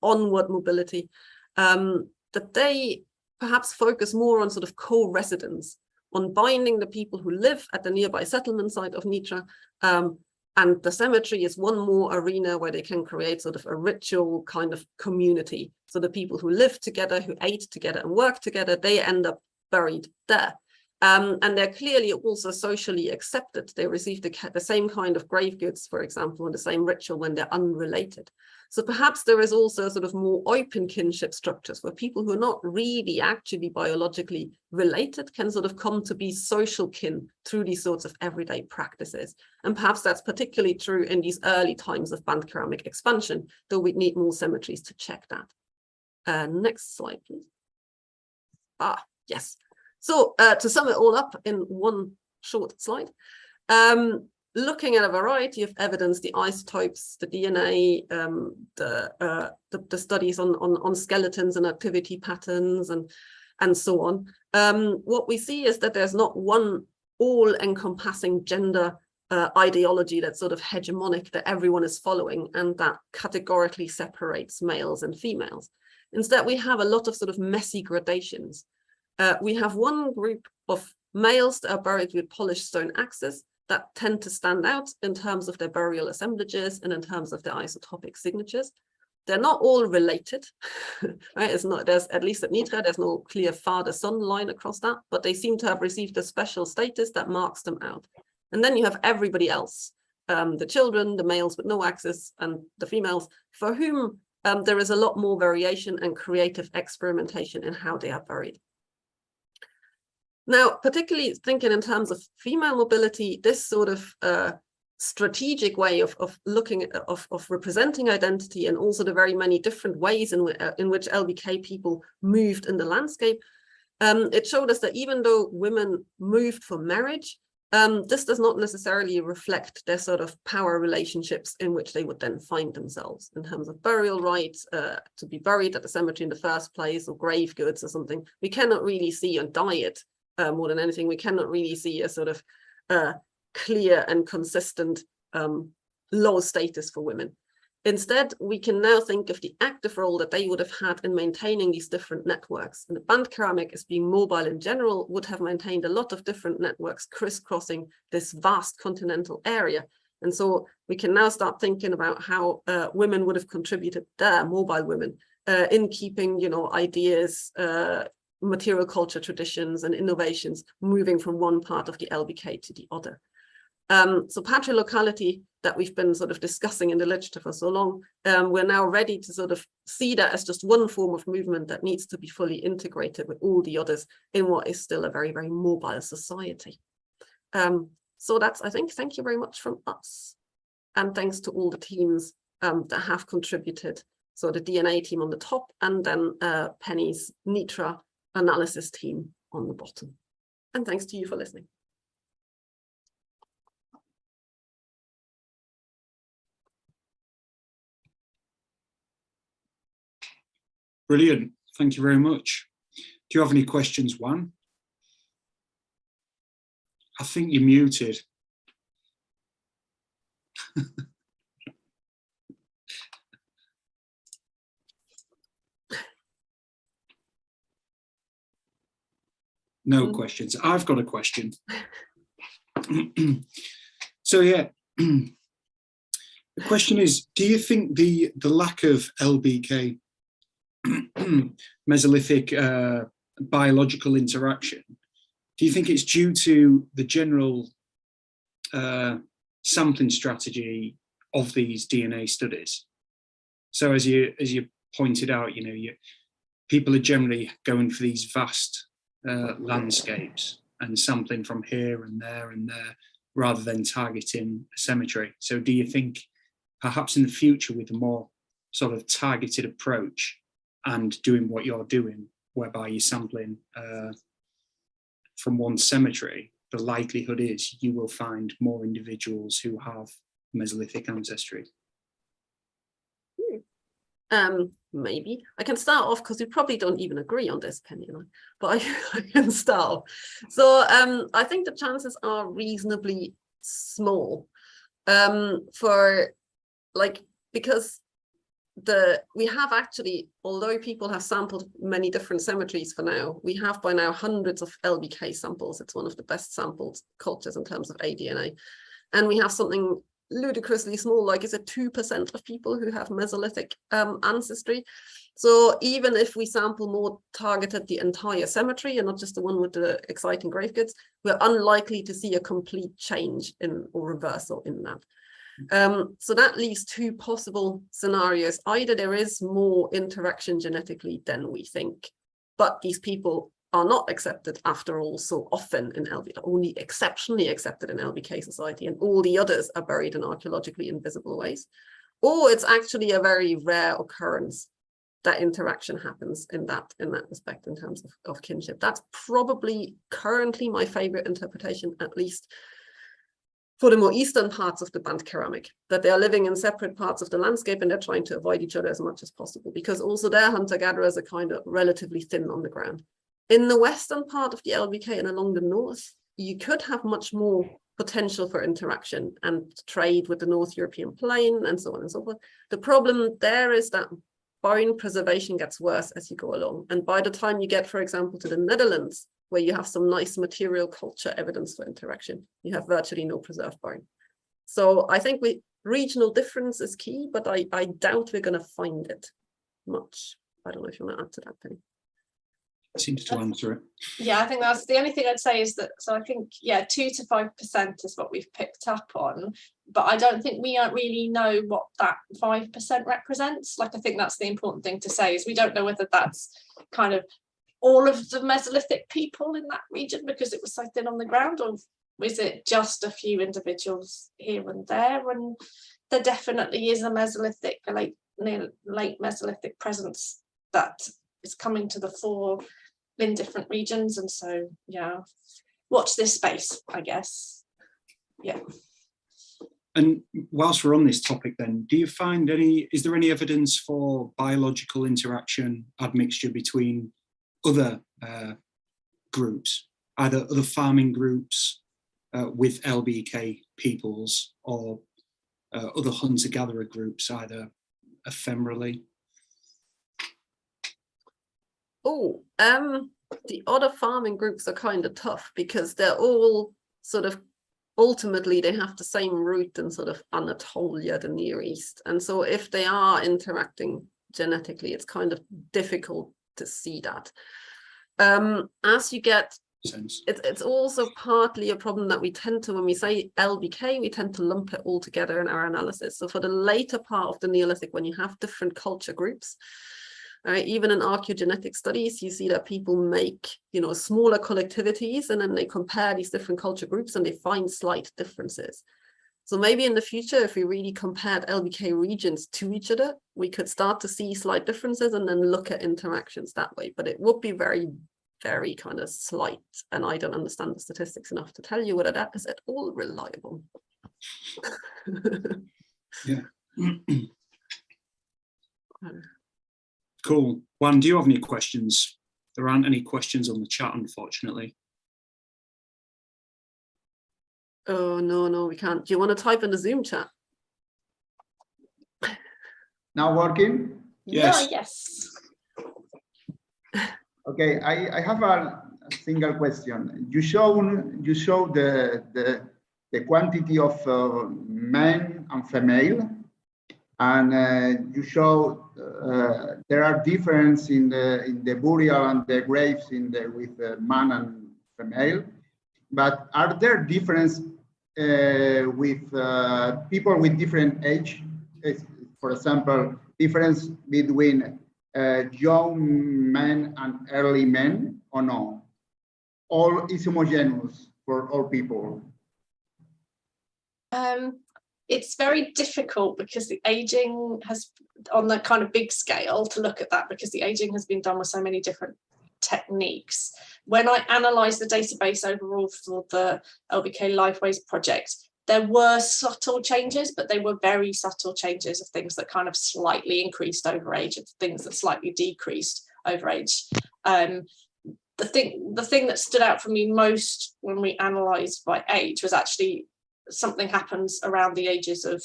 onward mobility, that they perhaps focus more on sort of co-residence, on binding the people who live at the nearby settlement site of Nitra, and the cemetery is one more arena where they can create sort of a ritual kind of community. So the people who live together, who ate together and worked together, they end up buried there. And they're clearly also socially accepted. They receive the same kind of grave goods, for example, and the same ritual when they're unrelated. So perhaps there is also sort of more open kinship structures where people who are not really actually biologically related can sort of come to be social kin through these sorts of everyday practices. And perhaps that's particularly true in these early times of band ceramic expansion, though we'd need more cemeteries to check that. Next slide, please. Yes. So to sum it all up in one short slide, looking at a variety of evidence, the isotopes, the DNA, the studies on skeletons and activity patterns and so on, what we see is that there's not one all-encompassing gender ideology that's sort of hegemonic that everyone is following and that categorically separates males and females. Instead, we have a lot of sort of messy gradations. We have one group of males that are buried with polished stone axes that tend to stand out in terms of their burial assemblages and in terms of their isotopic signatures. They're not all related, right? It's not, there's, at least at Nitra, there's no clear father-son line across that, but they seem to have received a special status that marks them out. And then you have everybody else, the children, the males with no axis, and the females, for whom there is a lot more variation and creative experimentation in how they are buried. Now, particularly thinking in terms of female mobility, this sort of strategic way of looking at, of representing identity, and also the very many different ways in which LBK people moved in the landscape, it showed us that even though women moved for marriage, this does not necessarily reflect their sort of power relationships in which they would then find themselves in terms of burial rights, to be buried at the cemetery in the first place, or grave goods or something. We cannot really see on diet. More than anything, we cannot really see a sort of clear and consistent low status for women. Instead, we can now think of the active role that they would have had in maintaining these different networks. And the band ceramic, as being mobile in general, would have maintained a lot of different networks crisscrossing this vast continental area. And so we can now start thinking about how women would have contributed there, mobile women, in keeping, you know, ideas, material culture traditions and innovations moving from one part of the LBK to the other. So patrilocality that we've been sort of discussing in the literature for so long, we're now ready to sort of see that as just one form of movement that needs to be fully integrated with all the others in what is still a very, very mobile society. So that's, I think, thank you very much from us. And thanks to all the teams that have contributed. So the DNA team on the top, and then Penny's Nitra analysis team on the bottom. And thanks to you for listening. Brilliant. Thank you very much. Do you have any questions, Juan? I think you're muted. No questions. I've got a question. So yeah, the question is, do you think the lack of LBK Mesolithic biological interaction, do you think it's due to the general sampling strategy of these DNA studies? So as you pointed out, you know, people are generally going for these vast landscapes and sampling from here and there rather than targeting a cemetery. So do you think perhaps in the future with a more sort of targeted approach and doing what you're doing, whereby you're sampling from one cemetery, the likelihood is you will find more individuals who have Mesolithic ancestry? Maybe I can start off because we probably don't even agree on this, Penny and I, but I can start off. So I think the chances are reasonably small for because we have actually, although people have sampled many different cemeteries for now, we have by now hundreds of LBK samples. It's one of the best sampled cultures in terms of aDNA, and we have something ludicrously small, like is it 2% of people who have Mesolithic ancestry. So even if we sample more targeted the entire cemetery and not just the one with the exciting grave goods, we're unlikely to see a complete change in or reversal in that. So that leaves two possible scenarios. Either there is more interaction genetically than we think, but these people are not accepted after all so often in LBK, only exceptionally accepted in LBK society, and all the others are buried in archaeologically invisible ways. Or it's actually a very rare occurrence that interaction happens in that respect in terms of kinship. That's probably currently my favorite interpretation, at least for the more eastern parts of the band ceramic, that they are living in separate parts of the landscape and they're trying to avoid each other as much as possible, because also their hunter-gatherers are kind of relatively thin on the ground. In the western part of the LBK and along the north, you could have much more potential for interaction and trade with the North European plain and so on and so forth. The problem there is that bone preservation gets worse as you go along. And by the time you get, for example, to the Netherlands, where you have some nice material culture evidence for interaction, you have virtually no preserved bone. So I think regional difference is key, but I doubt we're going to find it much. I don't know if you want to add to that, Penny. Seems to answer it. Yeah, I think that's the only thing I'd say is that, so I think, yeah, 2 to 5% is what we've picked up on, but I don't think we don't really know what that 5% represents. Like, I think that's the important thing to say, is we don't know whether that's kind of all of the Mesolithic people in that region because it was so thin on the ground, or is it just a few individuals here and there? And there definitely is a Mesolithic, a late Mesolithic presence that is coming to the fore in different regions, and so yeah, watch this space, I guess. Yeah. And whilst we're on this topic then, do you find is there any evidence for biological interaction, admixture between other groups, either other farming groups with LBK peoples or other hunter-gatherer groups, either ephemerally? Oh, the other farming groups are kind of tough because they're all sort of, ultimately they have the same root in sort of Anatolia, the Near East. And so if they are interacting genetically, it's kind of difficult to see that. As you get, it's also partly a problem that we tend to, when we say LBK, we tend to lump it all together in our analysis. So for the later part of the Neolithic, when you have different culture groups, even in archaeogenetic studies, you see that people make, smaller collectivities, and then they compare these different culture groups and they find slight differences. So maybe in the future, if we really compared LBK regions to each other, we could start to see slight differences and then look at interactions that way. But it would be very, very kind of slight. And I don't understand the statistics enough to tell you whether that is at all reliable. Yeah. Cool. Juan, do you have any questions? There aren't any questions on the chat, unfortunately. Oh, no, we can't. Do you want to type in the Zoom chat? Now working? Yes. Yes. Okay, I have a single question. You show the quantity of men and female, and you show there are differences in the burial and the graves with man and female. But are there differences with people with different age? For example, difference between young men and early men, or no? All is homogeneous for all people. It's very difficult because the aging has, on the kind of big scale, to look at that, because the aging has been done with so many different techniques. When I analysed the database overall for the LBK Lifeways project, there were subtle changes, but they were very subtle changes of things that kind of slightly increased over age and things that slightly decreased over age. The thing that stood out for me most when we analysed by age was actually something happens around the ages of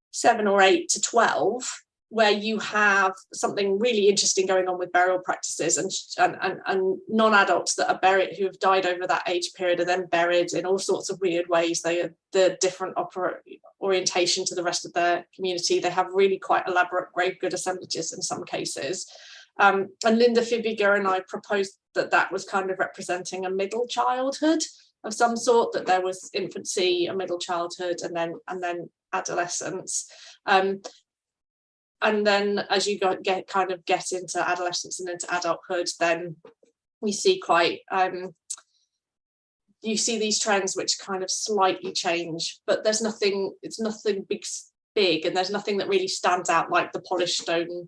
7 or 8 to 12, where you have something really interesting going on with burial practices, and non-adults that are buried, who have died over that age period, are then buried in all sorts of weird ways. They are the different orientation to the rest of their community. They have really quite elaborate grave good assemblages in some cases. And Linda Fibiger and I proposed that was kind of representing a middle childhood of some sort, that there was infancy, a middle childhood, and then adolescence. And then as you get into adolescence and into adulthood, then we see you see these trends which kind of slightly change, but it's nothing big, and there's nothing that really stands out like the polished stone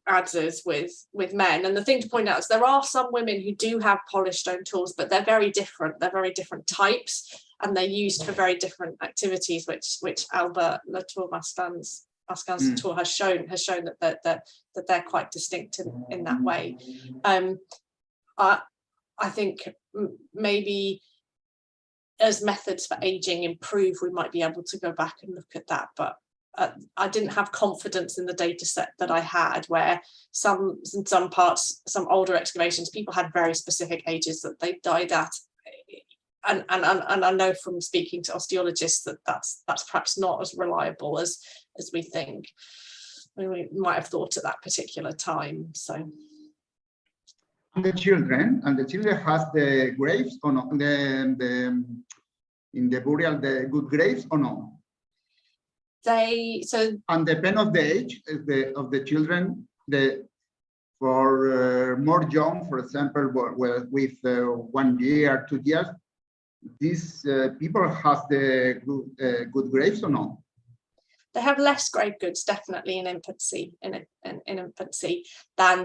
adzes with men. And the thing to point out is there are some women who do have polished stone tools, but they're very different. They're very different types, and they're used for very different activities, which Albert Latour-Mascan's tour has shown that they're quite distinct in that way. I think maybe as methods for aging improve, we might be able to go back and look at that, but I didn't have confidence in the data set that I had, where in some parts, some older excavations, people had very specific ages that they died at. And I know from speaking to osteologists that that's perhaps not as reliable as we think. I mean, we might have thought at that particular time. So. And the children has the graves or no? In the burial, the good graves or no? And depend of the age of the children, for more young, for example, with 1 year, 2 years, these people has the good graves or no? They have less grave goods, definitely in infancy, than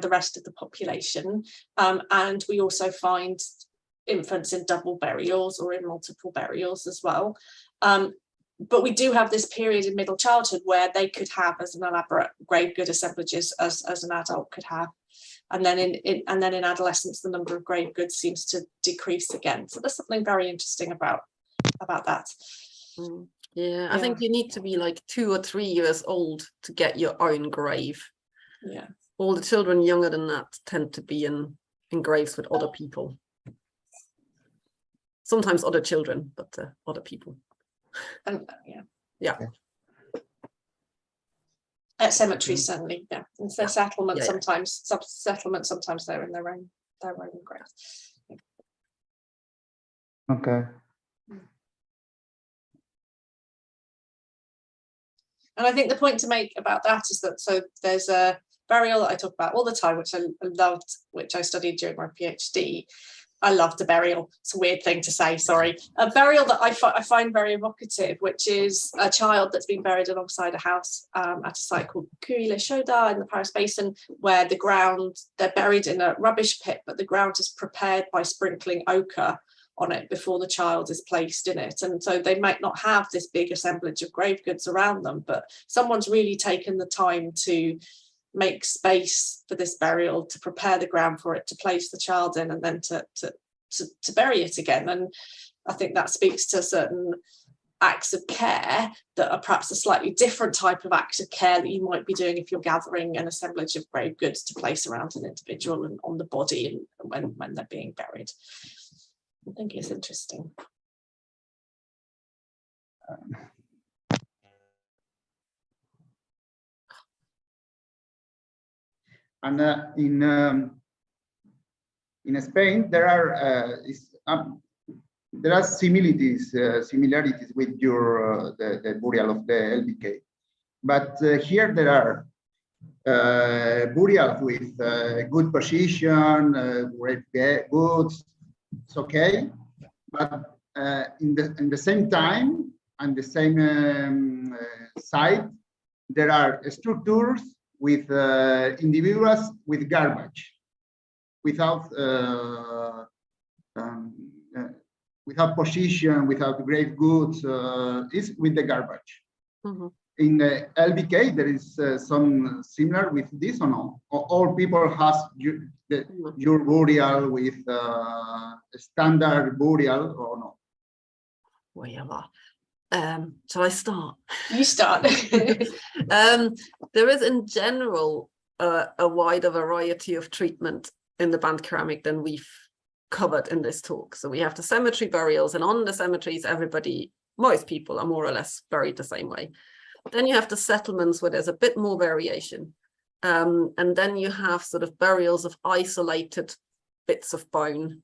the rest of the population, and we also find infants in double burials or in multiple burials as well. But we do have this period in middle childhood where they could have as an elaborate grave good assemblages as an adult could have, and then in adolescence the number of grave goods seems to decrease again. So there's something very interesting about that. Yeah, I think you need to be like 2 or 3 years old to get your own grave. Yeah, all the children younger than that tend to be in graves with other people. Sometimes other children, but other people. Yeah. At cemeteries, certainly, yeah. And so settlements, sometimes settlements, sometimes they're in their own graves. Okay. And I think the point to make about that is that there's a burial that I talk about all the time, which I loved, which I studied during my PhD. I loved a burial. It's a weird thing to say, sorry. A burial that I find very evocative, which is a child that's been buried alongside a house at a site called Cueille-les-Chaudas in the Paris Basin, where the ground, they're buried in a rubbish pit, but the ground is prepared by sprinkling ochre on it before the child is placed in it. And so they might not have this big assemblage of grave goods around them, but someone's really taken the time to make space for this burial, to prepare the ground for it, to place the child in, and then to bury it again. I think that speaks to certain acts of care that are perhaps a slightly different type of act of care that you might be doing if you're gathering an assemblage of grave goods to place around an individual and on the body and when they're being buried. I think it's interesting. And in Spain, there are similarities with your the burial of the LBK, but here there are burials with good position, great goods. It's okay, but in the same time and the same site, there are structures with individuals with garbage, without without position, without grave goods, is with the garbage. Mm-hmm. In the LBK, there is some similar with this or no? All people has your burial with standard burial or no? Whatever. Shall I start? You start. There is in general a wider variety of treatment in the band ceramic than we've covered in this talk. So we have the cemetery burials, and on the cemeteries, most people are more or less buried the same way. Then you have the settlements where there's a bit more variation. And then you have sort of burials of isolated bits of bone,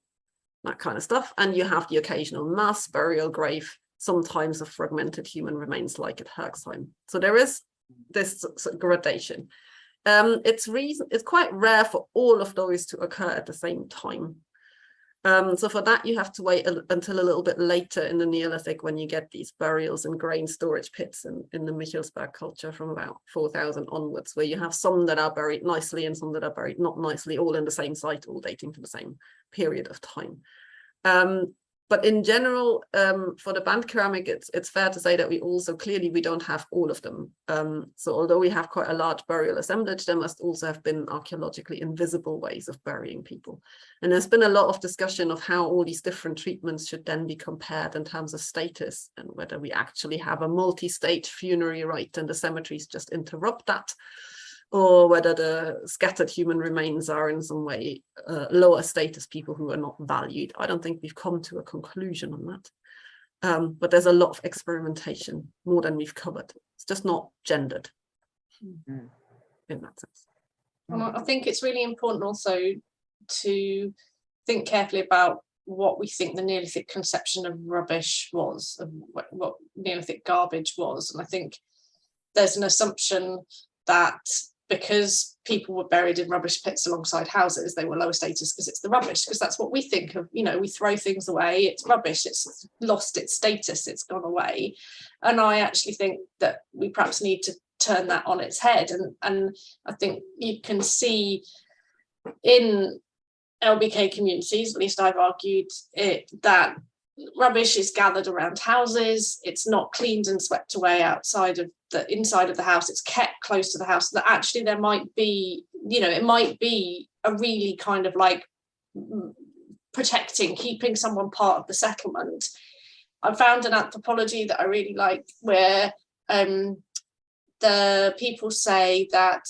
that kind of stuff. And you have the occasional mass burial grave, sometimes of fragmented human remains like at Herxheim. So there is this sort of gradation. It's quite rare for all of those to occur at the same time. So for that, you have to wait until a little bit later in the Neolithic when you get these burials and grain storage pits in the Michelsberg culture from about 4000 onwards, where you have some that are buried nicely and some that are buried not nicely, all in the same site, all dating to the same period of time. But in general, for the band ceramic, it's fair to say that we don't have all of them. So although we have quite a large burial assemblage, there must also have been archaeologically invisible ways of burying people. And there's been a lot of discussion of how all these different treatments should then be compared in terms of status, and whether we actually have a multi-stage funerary rite and the cemeteries just interrupt that, or whether the scattered human remains are in some way lower status people who are not valued. I don't think we've come to a conclusion on that. But there's a lot of experimentation, more than we've covered. It's just not gendered in that sense. Well, I think it's really important also to think carefully about what we think the Neolithic conception of rubbish was, of what Neolithic garbage was. And I think there's an assumption that because people were buried in rubbish pits alongside houses, they were lower status because it's the rubbish, because that's what we think of. You know, we throw things away, it's rubbish, it's lost its status, it's gone away. And I actually think that we perhaps need to turn that on its head. And I think you can see in LBK communities, at least I've argued it, that rubbish is gathered around houses, it's not cleaned and swept away outside of the inside of the house, it's kept close to the house. That actually there might be, you know, it might be a really kind of like protecting, keeping someone part of the settlement. I found an anthropology that I really like where the people say that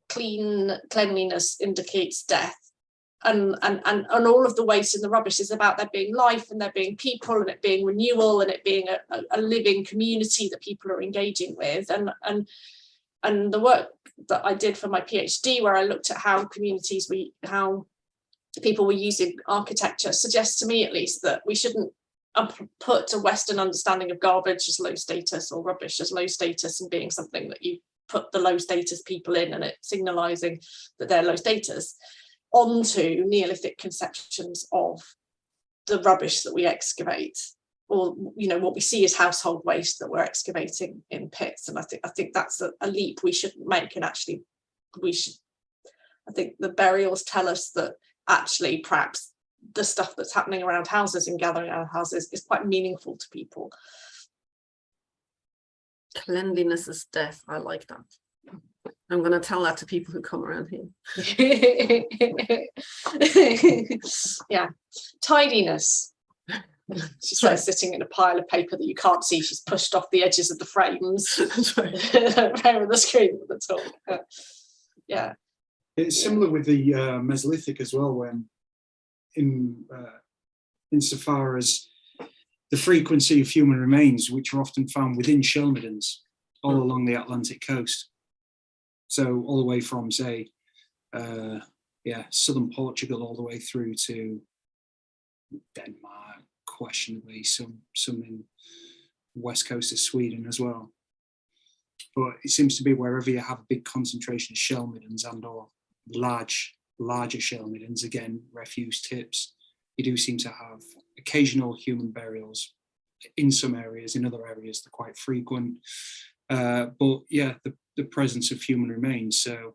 cleanliness indicates death. And all of the waste and the rubbish is about there being life and there being people and it being renewal and it being a living community that people are engaging with. And the work that I did for my PhD, where I looked at how how people were using architecture, suggests to me at least that we shouldn't put a Western understanding of garbage as low status or rubbish as low status and being something that you put the low status people in and it signalizing that they're low status, onto Neolithic conceptions of the rubbish that we excavate, or you know what we see as household waste that we're excavating in pits. And I think that's a leap we shouldn't make. And actually, I think the burials tell us that actually perhaps the stuff that's happening around houses and gathering around houses is quite meaningful to people. Cleanliness is death. I like that. I'm going to tell that to people who come around here. Yeah, tidiness. She's like sitting in a pile of paper that you can't see. She's pushed off the edges of the frames. Frame of the screen at the top. Yeah. It's similar with the Mesolithic as well, when insofar as the frequency of human remains, which are often found within shell middens all along the Atlantic coast. So all the way from, say, southern Portugal all the way through to Denmark, questionably, some in west coast of Sweden as well. But it seems to be wherever you have a big concentration of shell middens and or larger shell middens, again, refuse tips, you do seem to have occasional human burials in some areas. In other areas, they're quite frequent. But yeah, the presence of human remains. So,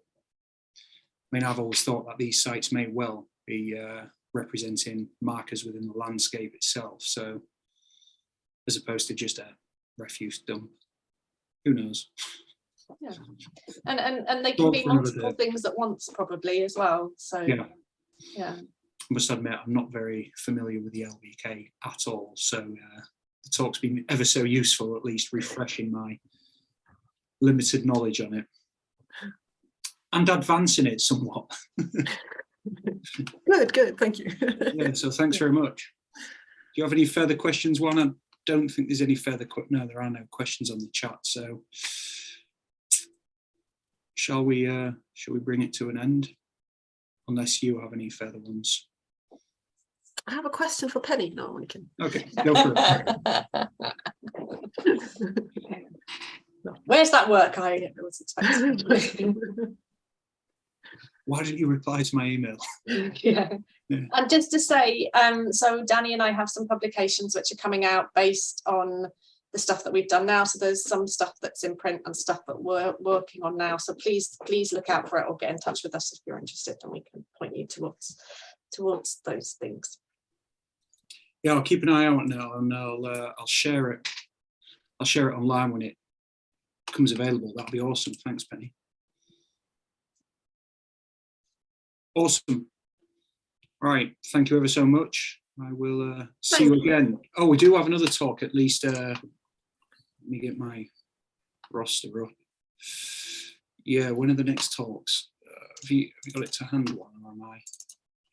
I mean, I've always thought that these sites may well be representing markers within the landscape itself. So, as opposed to just a refuse dump. Who knows? Yeah, and they can be multiple things at once, probably as well. So yeah. I must admit, I'm not very familiar with the LBK at all. So the talk's been ever so useful, at least refreshing my limited knowledge on it and advancing it somewhat. Good, thank you. Yeah, so thanks very much. Do you have any further questions, Juan? I don't think there's any further no, there are no questions on the chat. So shall we bring it to an end? Unless you have any further ones. I have a question for Penny. No one can. Okay, go for it. Where's that work I was expecting? Why didn't you reply to my email? Yeah. And just to say, so Danny and I have some publications which are coming out based on the stuff that we've done now. So there's some stuff that's in print and stuff that we're working on now. So please look out for it or get in touch with us if you're interested, and we can point you towards those things. Yeah, I'll keep an eye out now, and I'll share it. I'll share it online when it becomes available. That'll be awesome. Thanks, Penny. Awesome. Right. Thank you ever so much. I will see you again. Oh, we do have another talk at least. Let me get my roster up. Yeah, when are the next talks? Have you got it to hand, Juan, or am I?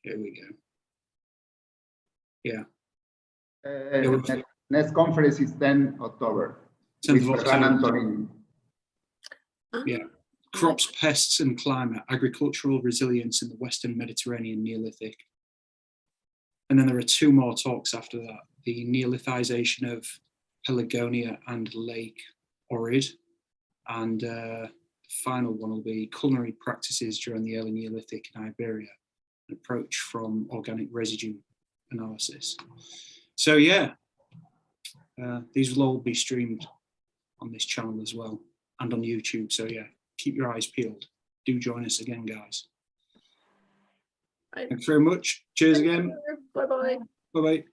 Here we go. Yeah. Next conference is 10 October. 10th of October. Yeah. Crops, pests and climate, agricultural resilience in the Western Mediterranean Neolithic. And then there are two more talks after that. The Neolithization of Pelagonia and Lake Ohrid. And the final one will be culinary practices during the Early Neolithic in Iberia, an approach from organic residue analysis. So yeah, these will all be streamed on this channel as well and on YouTube. So yeah, keep your eyes peeled. Do join us again, guys. Right. Thanks very much. Cheers again. Bye-bye. Bye-bye.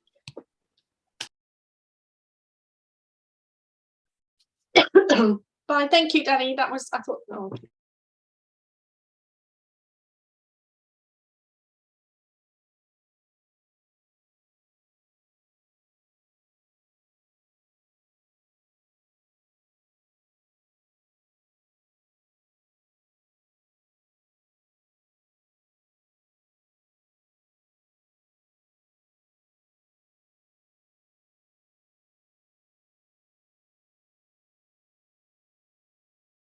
Bye. Thank you, Danny. That was, I thought, oh.